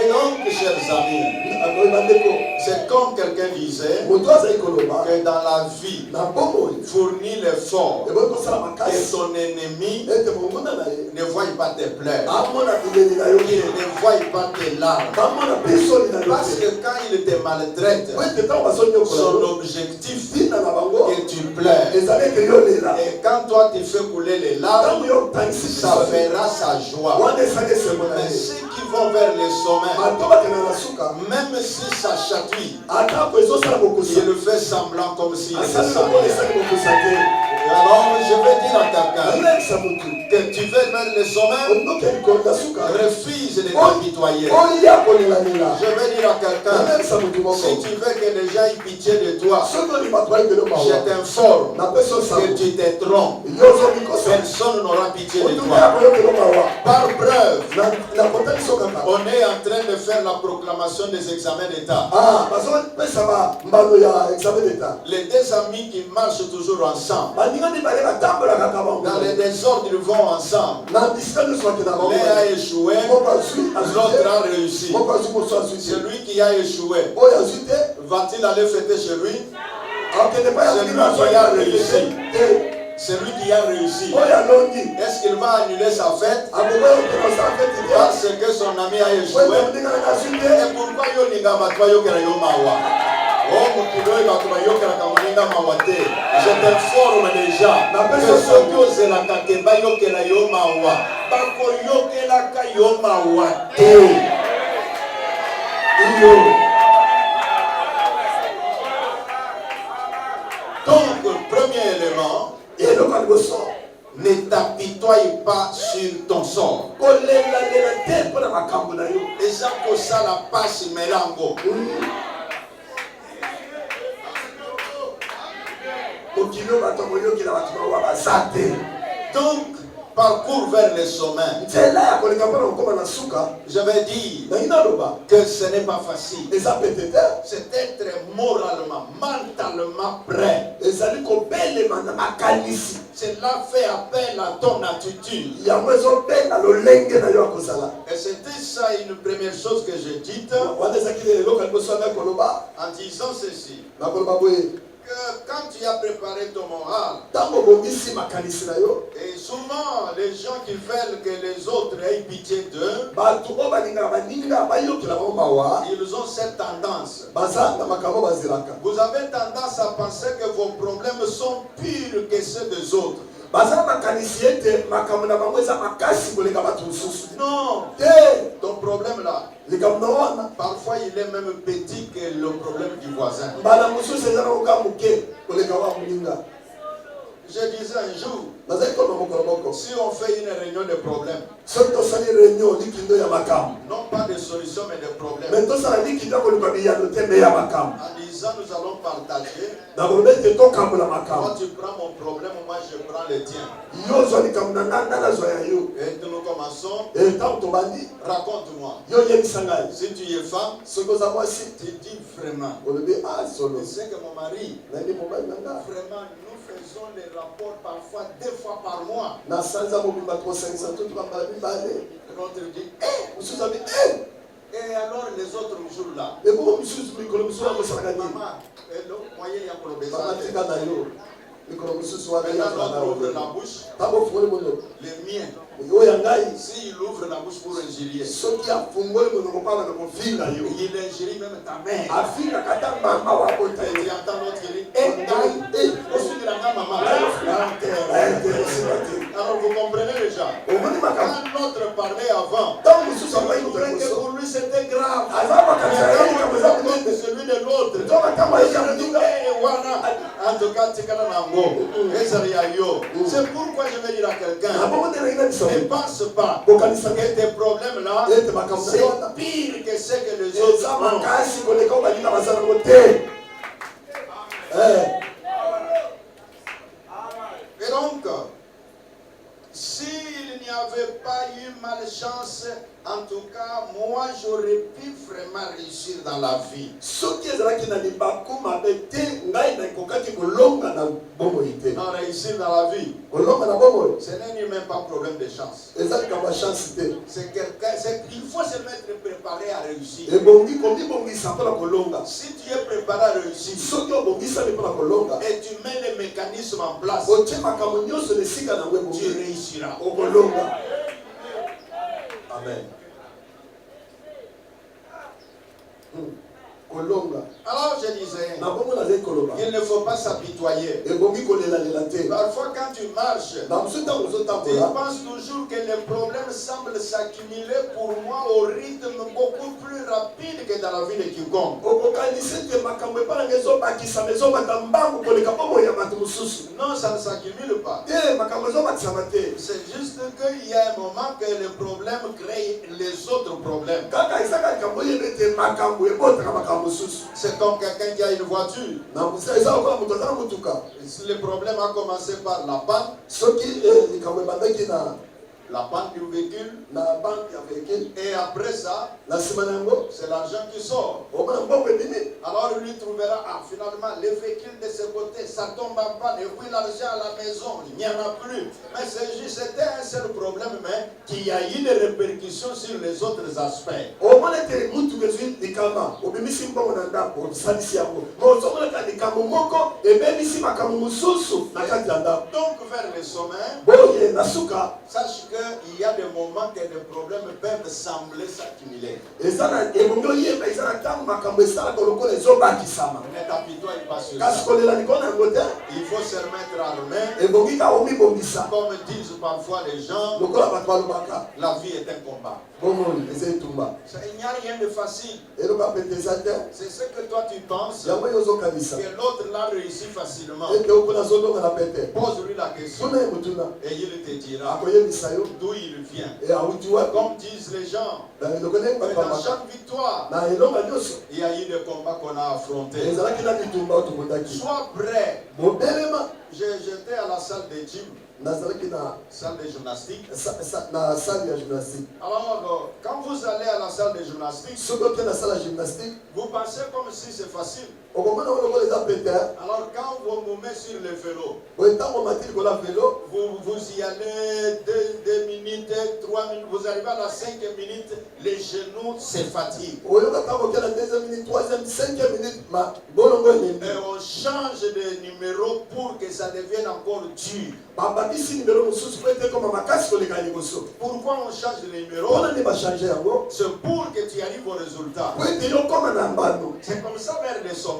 Et donc, chers amis, Akoyi bandeko. c'est comme quelqu'un disait Moto azali koloba. que dans la vie, Na bomoi. fournis l'effort Eboyi kosala que makasi. ton ennemi Ete momona na ye. ne voie pas tes plaies, Amona bileli na yo qu'il te. ne voie pas tes larmes. Bamona pesoli na yo Parce te. que quand il te maltraite, Po ete ntango bazonyokola son yo. objectif Bina na bango. que tu pleures. Ezali ete yo lela. Et quand toi tu fais couler les larmes, Ntango yo otangisi ça fera sa joie. wana esali esengo na Mais ye. ceux qui vont vers le sommet, Bato bakenda na suka. même si ça chatouille, Ata po ezosala bokosa. il fait semblant comme s'il se Asali sent lokola bien. esali bokosa te. Alors je vais dire à quelqu'un Alekisa motu. que tu veux vers le sommet, Ondoke likolo na suka. refuse de t'apitoyer. Olia kolelalela. Je vais dire à quelqu'un, Alekisa motu moko. si tu veux que les gens aient pitié de toi, Soki oli bato bayekele je mawa. t'informe Na peso que sango. tu te trompes. Yo ozomi kosa. Personne n'aura pitié de Otuka ya toi. koyokele mawa. Par preuve, Na kotaliso kaka. on est en train de faire la proclamation des examens d'État. Ah, bazopesa mbano ya examen d'état. Les deux amis qui marchent toujours ensemble, Baninga mibale batambolaka bango. dans les désordres, ils vont ensemble. Na bisika nyonso bakenda bango. L'un a échoué, Moko azwi l'autre a réussi. moko azwi mosu azwi te. Celui qui a échoué, Oyo azwi te. va-t-il aller fêter chez lui? Akende pa ya Celui kina azwa qui a ya réussi. te. Celui qui a réussi, Oyo alongi. est-ce qu'il va annuler sa fête Akokoya kokosa feti te. parce que son ami a Oyo échoué? moninga na azwi te. Et pourquoi yo linga bato bayokela yo mawa? Oh mokili oyo bato bayokelaka moninga mawa te. Je t'informe déjà que soki ozelaka ke bayokela yo mawa, bakoyokelaka yo mawa te. Iyo. Donc, premier élément, Eloko ya liboso. ne t'apitoie pas sur ton sort. Kolelalela te mpo na makambo na yo. Eza kosala pasi melango. Mokili oyo bato boyokela bato bawa baza te. Donc, parcours vers le sommet. Nzela ya koleka mpona kokoma na suka. Je vais dire Nangi naloba. que ce n'est pas facile. Eza pete te. C'est être moralement, mentalement prêt. Ezali kobelema na makanisi. Cela fait appel à ton attitude. Yango ezobenga lolenge na yo ya kozala. Et c'était ça une première chose que j'ai dite Wana ezaki eloko ya liboso wana koloba. en disant ceci. Nakoloba boye. Que quand tu as préparé ton moral, Ntango obongisi makanisi na yo. et souvent les gens qui veulent que les autres aient pitié d'eux, Bato oyo balingaka baninga bayokela bango mawa. ils ont cette tendance. Baza na makambo bazelaka. Vous avez tendance à penser que vos problèmes sont pires que ceux des autres. Baza na makanisi ete makambo na bango eza makasi koleka bato mosusu. Non, Te. ton problème là, Likambo na wana. parfois il est même petit que le problème du voisin. Mbala mosusu eza na koka moke koleka wa moninga. Je disais un jour, Bazali koloba mokolo moko. si on fait une réunion de problèmes, Soki tosali réunion likindo ya makambo. non pas de solutions mais de problèmes, Mais tosala likindo ya koluka biyano te me ya makambo. en disant nous allons partager, Na koloba ete tokambola makambo. quand tu prends mon problème, moi je prends les tiens. Et nous commençons. Raconte-moi. Si tu es femme, tu dis vraiment. C'est que mon mari, vraiment, nous faisons des rapports parfois 2 fois par mois. Et l'autre dit, et alors les autres jours là. Maman, le moyen y a pour le baiser. Maintenant l'autre ouvre la bouche. Les miens. S'il ouvre la bouche pour ingérer, il ingérie même ta mère. Et tu entends l'autre qui dit, je suis de la maman. Alors vous comprenez déjà. Quand l'autre parlait avant, que pour lui c'était grave. Mais celui de l'autre. En tout cas, c'est pourquoi je vais dire à quelqu'un, ne pense pas que tes problèmes là, c'est pire que ce que les autres ont. Et donc, s'il n'y avait pas eu malchance, en tout cas, moi j'aurais pu vraiment réussir dans la vie. Non, réussir dans la vie, ce n'est même pas problème de chance. C'est quelqu'un, il faut se mettre préparé à réussir. Si tu es préparé à réussir et tu mets les mécanismes en place, tu réussiras. Amen. Alors je disais, il ne faut pas s'apitoyer. Parfois quand tu marches, tu penses toujours que les problèmes semblent s'accumuler pour moi au rythme beaucoup plus rapide que dans la vie de quiconque. Non, ça ne s'accumule pas. C'est juste qu'il y a un moment que les problèmes créent les autres problèmes. C'est comme quelqu'un qui a une voiture. Le problème a commencé par la panne. La panne du véhicule. Et après ça, c'est l'argent qui sort. Alors lui trouvera, finalement, le véhicule de ce côté, ça tombe en panne. Et puis l'argent à la maison, il n'y en a plus. Mais c'était un seul problème, mais qui a eu des répercussions sur les autres aspects. Donc vers le sommet, sache qu'il y a des moments que les problèmes peuvent sembler s'accumuler. Ne t'apitoie pas sur ça. Il faut se remettre à remettre. Comme disent parfois les gens, la vie est un combat. Il n'y a rien de facile. C'est ce que toi tu penses que l'autre l'a réussi facilement. Pose-lui la question et il te dira d'où il vient. Comme disent les gens, dans chaque victoire, il y a eu des combats qu'on a affrontés. Sois prêt. J'étais à la salle de gym. Salle de gymnastique. Alors, quand vous allez à la salle de gymnastique, vous pensez comme si c'est facile. Alors, quand vous vous mettez sur le vélo, vous y allez 2 minutes, 3 minutes, vous arrivez à la 5e minute, les genoux se fatiguent. Et on change de numéro pour que ça devienne encore dur. Pourquoi on change de numéro? C'est pour que tu arrives au résultat. C'est comme ça vers les sommets.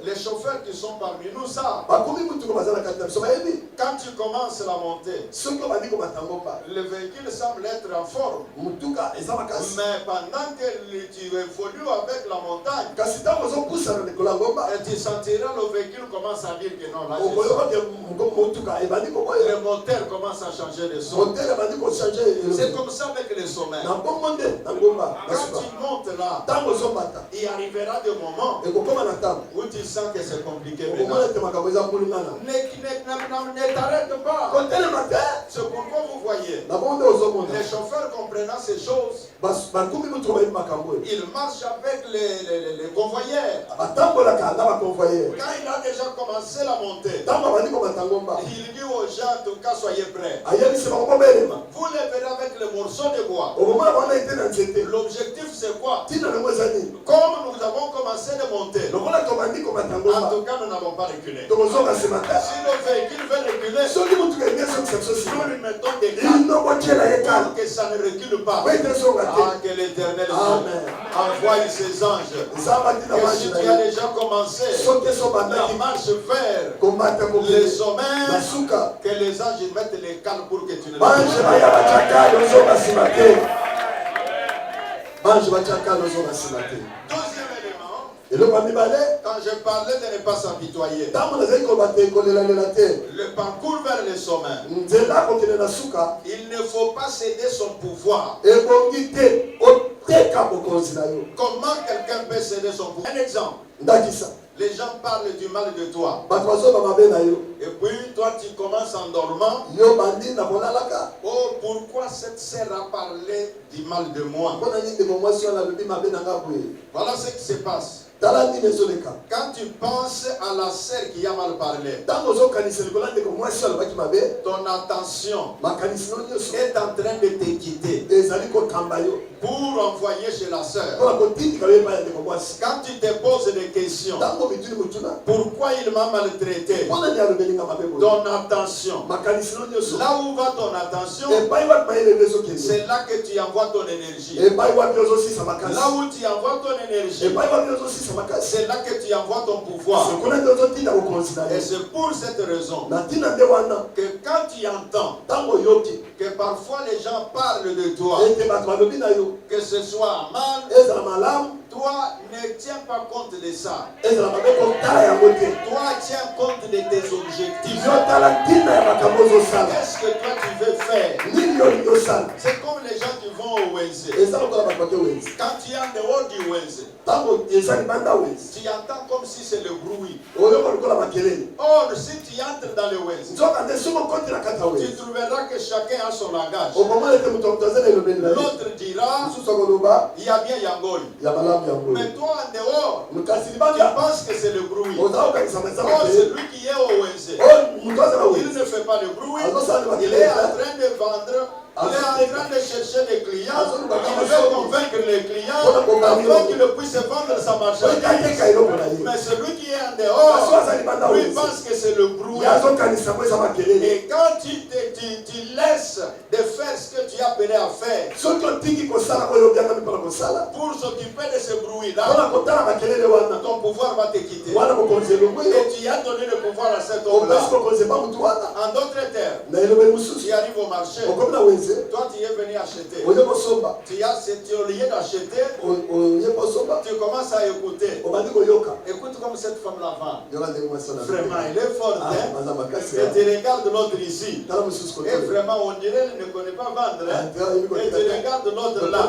Les chauffeurs qui sont parmi nous savent. Quand tu commences la montée, le véhicule semble être en forme. Mais pendant que tu évolues avec la montagne, tu sentiras le véhicule commence à dire que non, là le moteur commence à changer de son. C'est comme ça avec les sommets. Quand tu montes là, il arrivera des moments où tu sens que c'est compliqué. Ne t'arrête pas. C'est pourquoi vous voyez les chauffeurs comprenant ces choses, ils marchent avec les convoyeurs. Quand il a déjà commencé la montée, il dit aux gens, en tout cas, soyez prêts. Vous les verrez avec le morceau de bois. L'objectif c'est quoi? Comme nous avons commencé de monter, en tout cas nous n'avons pas reculé. Si le véhicule veut reculer, nous lui mettons des câbles pour que ça ne recule pas. Que l'Éternel envoie ses anges. Que si tu as déjà commencé la marche vers les sommets, que les anges mettent les câbles pour que tu ne recules pas. Deuxième élément, quand je parlais de ne pas s'apitoyer, le parcours vers les sommets, il ne faut pas céder son pouvoir. Comment quelqu'un peut céder son pouvoir? Un exemple. Les gens parlent du mal de toi. Et puis toi tu commences en dormant. Oh, pourquoi cette sœur a parlé du mal de moi? Voilà ce qui se passe. Quand tu penses à la sœur qui a mal parlé, ton attention est en train de te quitter pour envoyer chez la sœur. Quand tu te poses des questions, pourquoi il m'a maltraité, ton attention, là où va ton attention, c'est là que tu envoies ton énergie. Là où tu envoies ton énergie, c'est là que tu envoies ton pouvoir. Et c'est pour cette raison que quand tu entends que parfois les gens parlent de toi, que ce soit mal, toi ne tiens pas compte de ça. Toi tiens compte de tes objectifs. Qu'est-ce que toi tu veux faire? C'est comme les gens qui vont au Wenze. Quand tu es en dehors du Wenze, tu entends comme si c'est le bruit. Or, si tu entres dans le Wenze, tu trouveras que chacun a son langage. L'autre dira, il y a bien Yangoli. Mais toi en dehors, tu penses que c'est le bruit. Oh, celui qui est au Wenze, il ne fait pas le bruit. Il est en train de vendre. Il est en train de chercher des clients. Il veut convaincre les clients afin qu'il puisse vendre sa marchandise. Mais celui qui est en dehors, lui pense que c'est le bruit. Et quand tu laisses de faire ce que tu as appelé à faire pour s'occuper de ce bruit-là, ton pouvoir va te quitter. Et tu as donné le pouvoir à cet homme-là. En d'autres termes, tu arrives au marché. Toi, tu es venu acheter. Tu as au lieu d'acheter, tu commences à écouter. Écoute comme cette femme-là vend. Vraiment, elle est forte. Et tu regardes l'autre ici. Et vraiment, on dirait qu'elle ne connaît pas vendre. Et tu regardes l'autre là.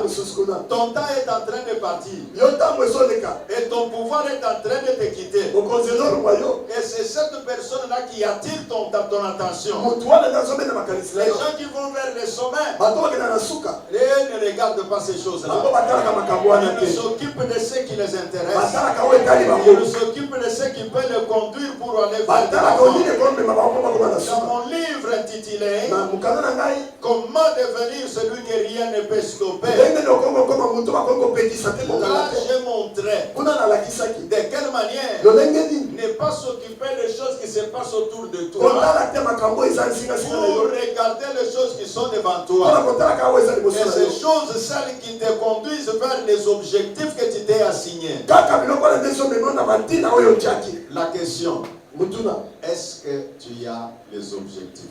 Ton temps est en train de partir. Et ton pouvoir est en train de te quitter. Et c'est cette personne-là qui attire ton attention. Les gens qui vont vers les sommets, et ne regardent pas ces choses-là. Ils s'occupent de ce qui les intéresse. Ils s'occupent de ce qui peut les conduire pour aller vers l'avant. Dans mon livre intitulé Comment devenir celui que rien ne peut stopper, là j'ai montré de quelle manière ne pas s'occuper des choses qui se passent autour de toi pour regarder les choses qui sont devant toi. Et ces choses, celles qui te conduisent vers les objectifs que tu t'es assignés. La question, est-ce que tu as les objectifs?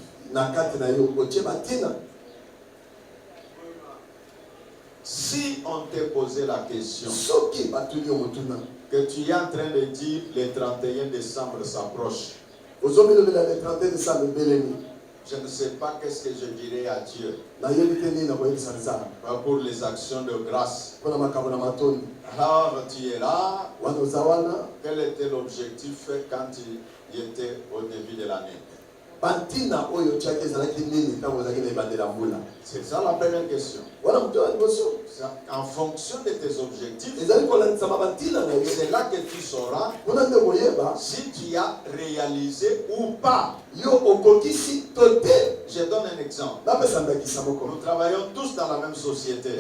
Si on t'est posé la question que tu es en train de dire le 31 décembre s'approche, Je ne sais pas qu'est-ce que je dirais à Dieu pour les actions de grâce. Alors tu es là. Quel était l'objectif quand il était au début de l'année? C'est ça la première question. En fonction de tes objectifs, c'est là que tu sauras si tu as réalisé ou pas. Je donne un exemple. Nous travaillons tous dans la même société.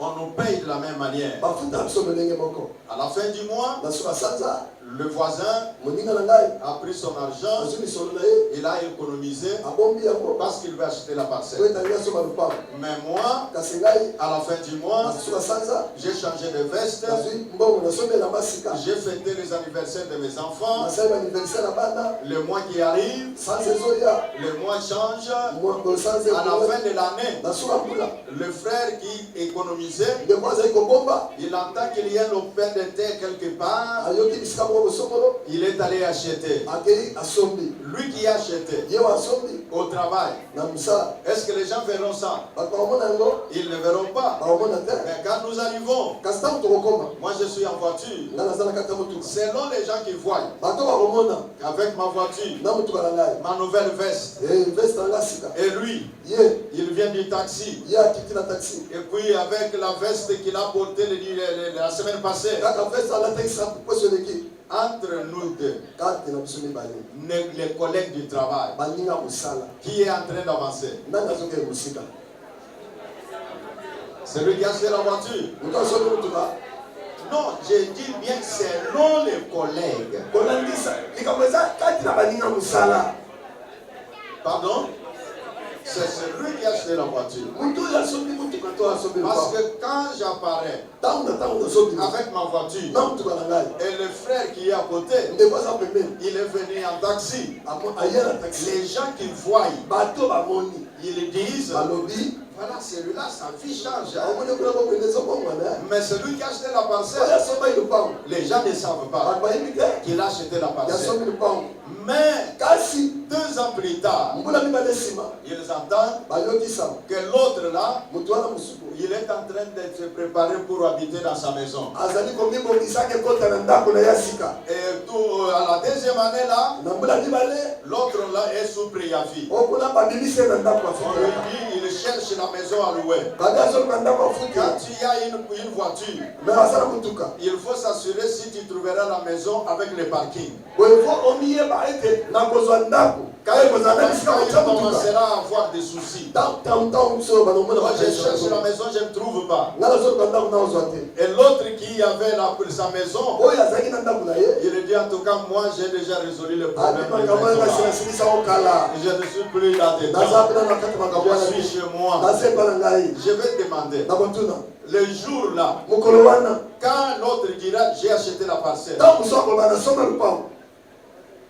On nous paye de la même manière. À la fin du mois, le voisin a pris son argent, il a économisé parce qu'il veut acheter la parcelle. Mais moi, à la fin du mois, j'ai changé de veste, j'ai fêté les anniversaires de mes enfants. Le mois qui arrive, le mois change. À la fin de l'année, le frère qui économisait, il entend qu'il y a une pain de terre quelque part. Il est allé acheter. Lui qui a acheté au travail. Est-ce que les gens verront ça? Ils ne verront pas. Mais quand nous arrivons, moi je suis en voiture. Selon les gens qui voient, avec ma voiture, ma nouvelle veste, et lui, il vient du taxi. Et puis avec la veste qu'il a portée la semaine passée, entre nous deux, les collègues du travail, qui est en train d'avancer? C'est lui qui a acheté la voiture. Non, je dis bien selon les collègues. Pardon? C'est celui qui a acheté la voiture. Parce que quand j'apparais avec ma voiture et le frère qui est à côté, il est venu en taxi. Les gens qui voient, ils disent, voilà, celui-là, sa vie change. Mais celui qui a acheté la parcelle, les gens ne savent pas qu'il a acheté la parcelle. Mais 2 ans plus tard, ils entendent que l'autre là, il est en train de se préparer pour habiter dans sa maison. Et tout, à la deuxième année là, l'autre là est sous préavis. On lui dit, il cherche la maison à louer. Quand tu as une voiture, il faut s'assurer si tu trouveras la maison avec le parking. Quand il commencera à avoir des soucis, moi je cherche la maison, je ne trouve pas. Et l'autre qui avait sa maison, il dit en tout cas, moi j'ai déjà résolu le problème. Je ne suis plus là-dedans. Je suis chez moi. Je vais demander. Le jour là, quand l'autre dira j'ai acheté la parcelle,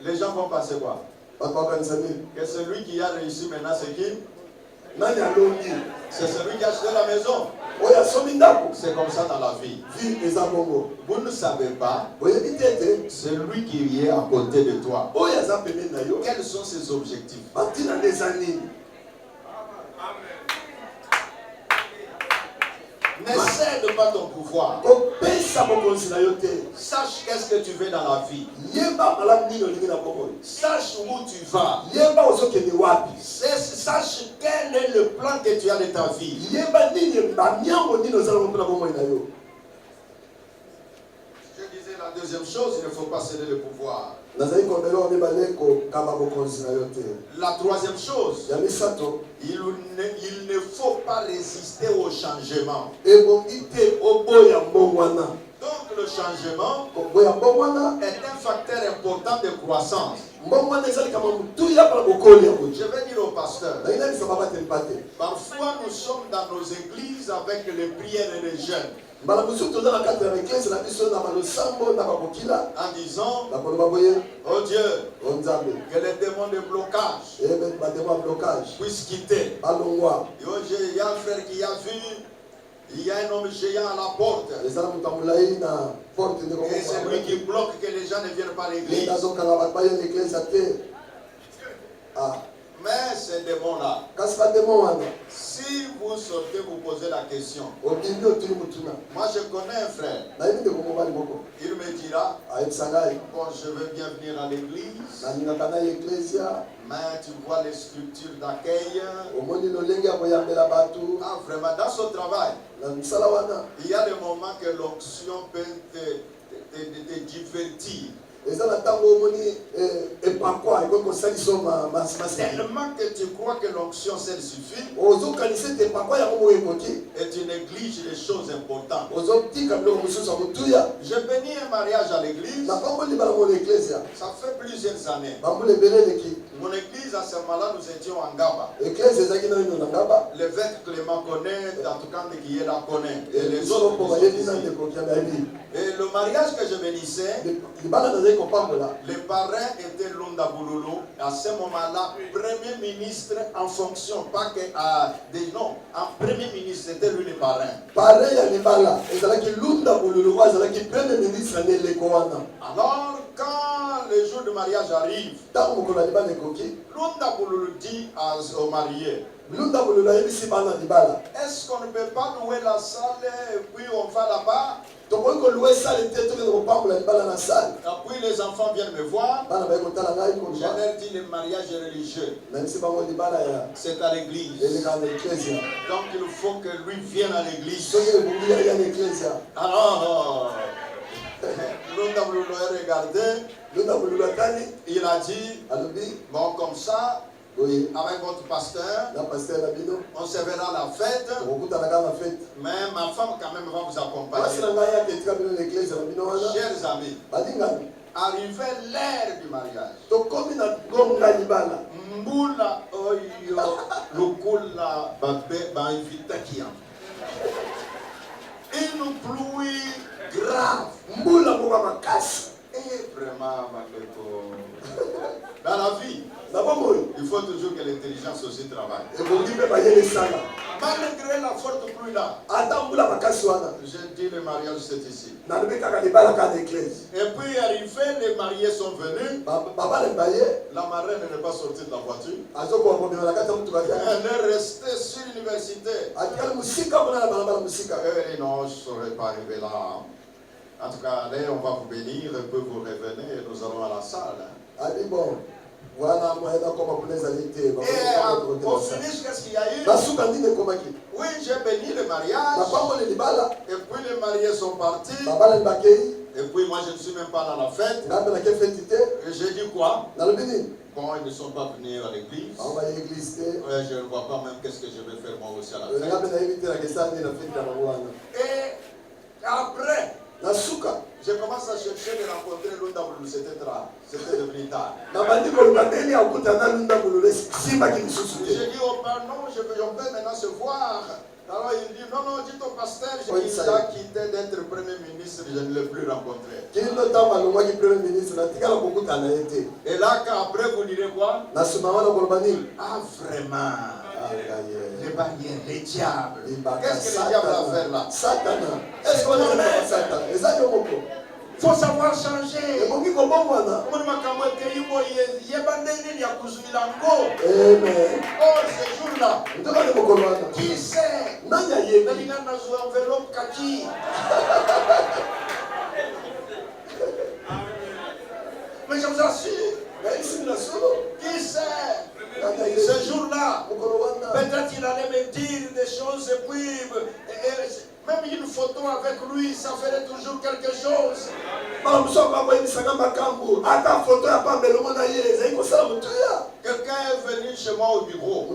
les gens vont passer quoi? Que celui qui a réussi maintenant, c'est qui? C'est celui qui a acheté la maison. C'est comme ça dans la vie. Vous ne savez pas celui qui est à côté de toi. Quels sont ses objectifs? Ne cède pas ton pouvoir. Sache qu'est-ce que tu veux dans la vie. Sache où tu vas. Sache quel est le plan que tu as de ta vie. Je disais la deuxième chose, il ne faut pas céder le pouvoir. La troisième chose, il ne faut pas résister au changement. Donc le changement est un facteur important de croissance. Je vais dire au pasteur, parfois nous sommes dans nos églises avec les prières et les jeûnes, en disant, oh Dieu, que les démons de blocage puissent quitter. Il y a un frère qui a vu Il y a un homme géant à la porte. Et c'est lui qui bloque que les gens ne viennent pas à l'église. Mais ces démons-là, si vous sortez, vous posez la question. Moi, je connais un frère. Il me dira, bon, je veux bien venir à l'église, mais tu vois les structures d'accueil. Ah, vraiment, dans son travail, il y a des moments que l'onction peut te divertir. Tellement que tu crois que l'onction seule suffit et tu négliges les choses importantes. Je bénis un mariage à l'église. Ça fait plusieurs années. Mon église à ce moment-là, nous étions en Gaba. L'évêque Clément connaît, en tout cas qui est là connaît. Et les autres. Et le mariage que je bénissais, les parrains étaient Lunda Boulolo. À ce moment-là, premier ministre en fonction, pas que des noms. En premier ministre, c'était lui le parrain. Alors, quand le jour du mariage arrive, Lunda Boulolo dit aux mariés, est-ce qu'on ne peut pas louer la salle et puis on va là-bas? Et puis les enfants viennent me voir. Je leur dis le mariage est religieux. C'est à l'église. Donc il faut que lui vienne à l'église. Alors, Lunda Boulolo a regardé. Il a dit, bon comme ça, avec votre pasteur, on se verra à la fête, mais ma femme quand même va vous accompagner. Chers amis, arrivé l'heure du mariage, Mboula oyo lokula ba invita qui une pluie grave, Mboula moka makasi. Et vraiment, dans la vie, il faut toujours que l'intelligence aussi travaille. Malgré la forte pluie là, j'ai dit le mariage c'est ici. Et puis arrivé, les mariés sont venus. La marraine n'est pas sortie de la voiture. Elle est restée sur l'université. Elle dit non, je ne serais pas arrivé là. En tout cas, allez, on va vous bénir, et puis vous revenez et nous allons à la salle. Et au finish, qu'est-ce qu'il y a eu? Oui, j'ai béni le mariage. Et puis les mariés sont partis. Et puis moi, je ne suis même pas dans la fête. Et j'ai dit quoi? Bon, ils ne sont pas venus à l'église. Je ne vois pas même qu'est-ce que je vais faire moi aussi à la fête. Et après, je commence à chercher de rencontrer Lunda Boulolo. C'était devenu tard. J'ai dit au pardon, on peut maintenant se voir. Alors il dit non, dis au pasteur, il a quitté d'être premier ministre, je ne l'ai plus rencontré. Et là, après vous direz quoi? Ah vraiment, les barrières, les diables. Qu'est-ce que les diables vont faire là? Il faut savoir changer. Oh, ce jour-là, qui sait? Enveloppe kaki. Mais je vous assure, qui sait? Ce jour-là, peut-être qu'il allait me dire des choses et puis même une photo avec lui, ça ferait toujours quelque chose. Quelqu'un est venu chez moi au bureau.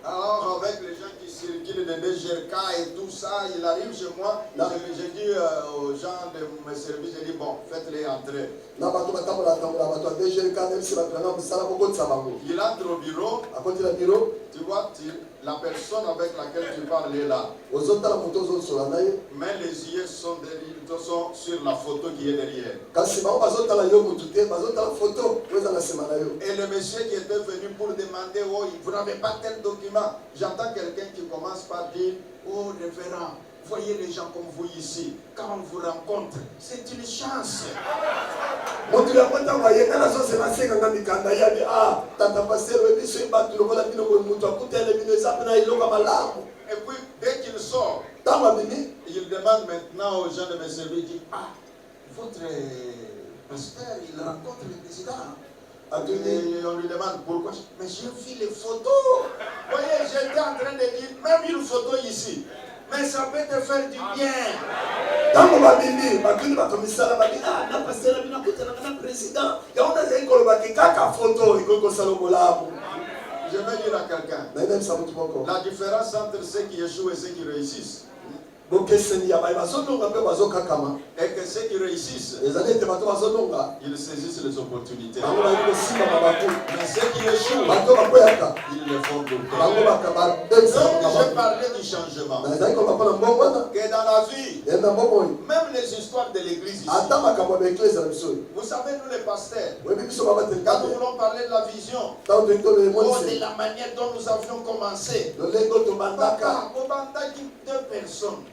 Alors avec les gens qui circulent de DGRK et tout ça, il arrive chez moi. J'ai dit aux gens de mes services, j'ai dit bon, faites-les entrer. Il entre au bureau. Tu vois, la personne avec laquelle tu parles est là. Mais les yeux sont sur sur la photo qui est derrière. Et le monsieur qui était venu pour demander, oh, vous n'avez pas tel document. J'entends quelqu'un qui commence par dire, oh, révérend, voyez les gens comme vous ici. Quand on vous rencontre, c'est une chance. Et puis, dès qu'il sort, il demande maintenant aux gens de me servir, il dit, ah, votre pasteur, il rencontre le président. Et on lui demande pourquoi. Mais j'ai vu les photos. Vous voyez, j'étais en train de dire, même une photo ici. Mais ça peut te faire du bien. Je vais dire à quelqu'un, la différence entre ceux qui échouent et ceux qui réussissent, et que ceux qui réussissent, ils saisissent les opportunités. Mais ceux qui échouent, ils les font bloquer. Donc j'ai parlé du changement. Que dans la vie, même les histoires de l'église ici, vous savez, nous les pasteurs, quand nous voulons parler de la vision, de la manière dont nous avions commencé, deux personnes.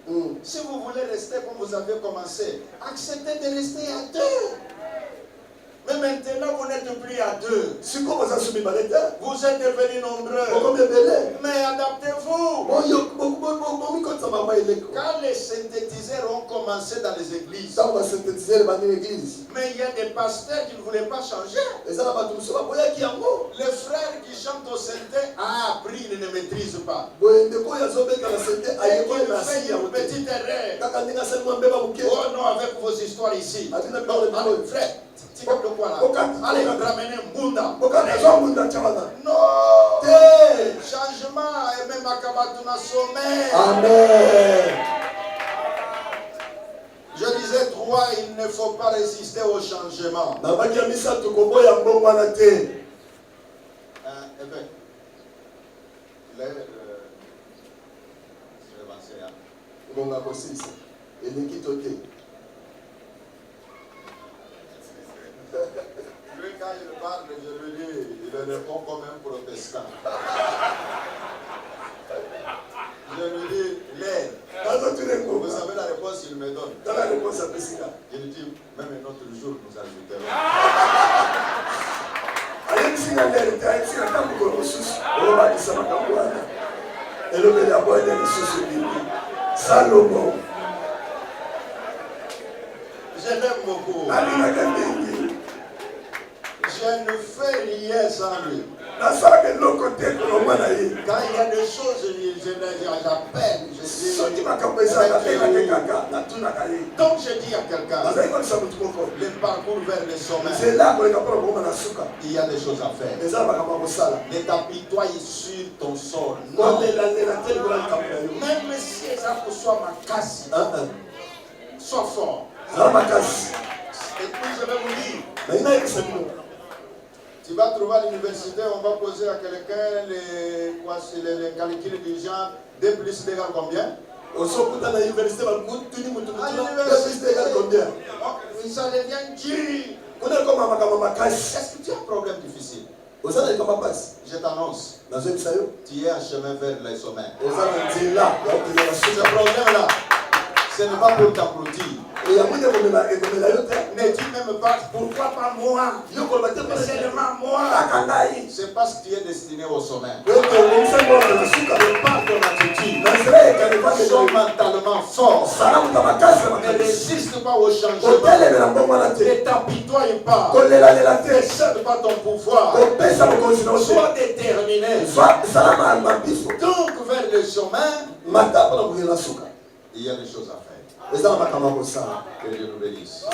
Si vous voulez rester comme vous avez commencé, acceptez de rester à deux. Mais maintenant, vous n'êtes plus à deux. Vous êtes devenus nombreux. Mais adaptez-vous. Quand les synthétiseurs ont commencé dans les églises, mais il y a des pasteurs qui ne voulaient pas changer. Les frères qui chantent au synthé, appris, ils ne maîtrisent pas. Et qui fait une petite erreur. Oh non, avec vos histoires ici. Frère, tu vas de quoi là? Allez, ramener Mbunda. Non! Changement et même à Kabatuna sommet. Amen. Je disais 3, il ne faut pas résister au changement. Lui, quand il parle, je lui dis, il répond comme un protestant. Je lui dis, l'aide. Vous savez la réponse qu'il me donne. Je lui dis, même un autre jour, nous ajouterons. Je l'aime beaucoup. Je ne fais rien sans lui. Quand il y a des choses, j'appelle, je dis. Donc je dis à quelqu'un, le parcours vers le sommet, il y a des choses à faire. Ne t'apitoie sur ton sort. Non. Même si ça soit ma casse, sois fort. Et puis je vais vous dire, tu vas trouver à l'université, on va poser à quelqu'un les calculs du genre 2 plus 2 égale combien? À l'université, ça devient dur. Est-ce que tu as un problème difficile? Je t'annonce, tu es en chemin vers les sommets. Ce problème-là, ce n'est pas pour t'applaudir. Ne dis même pas pourquoi pas moi. Mais seulement moi. C'est parce que tu es destiné au sommet. Ne pas ton attitude. Sois mentalement fort. Ne résiste pas au changement. Ne t'apitoie pas. Ne cède pas ton pouvoir. Sois déterminé. Donc vers le sommet, il y a des choses à faire. Que Dieu nous bénisse.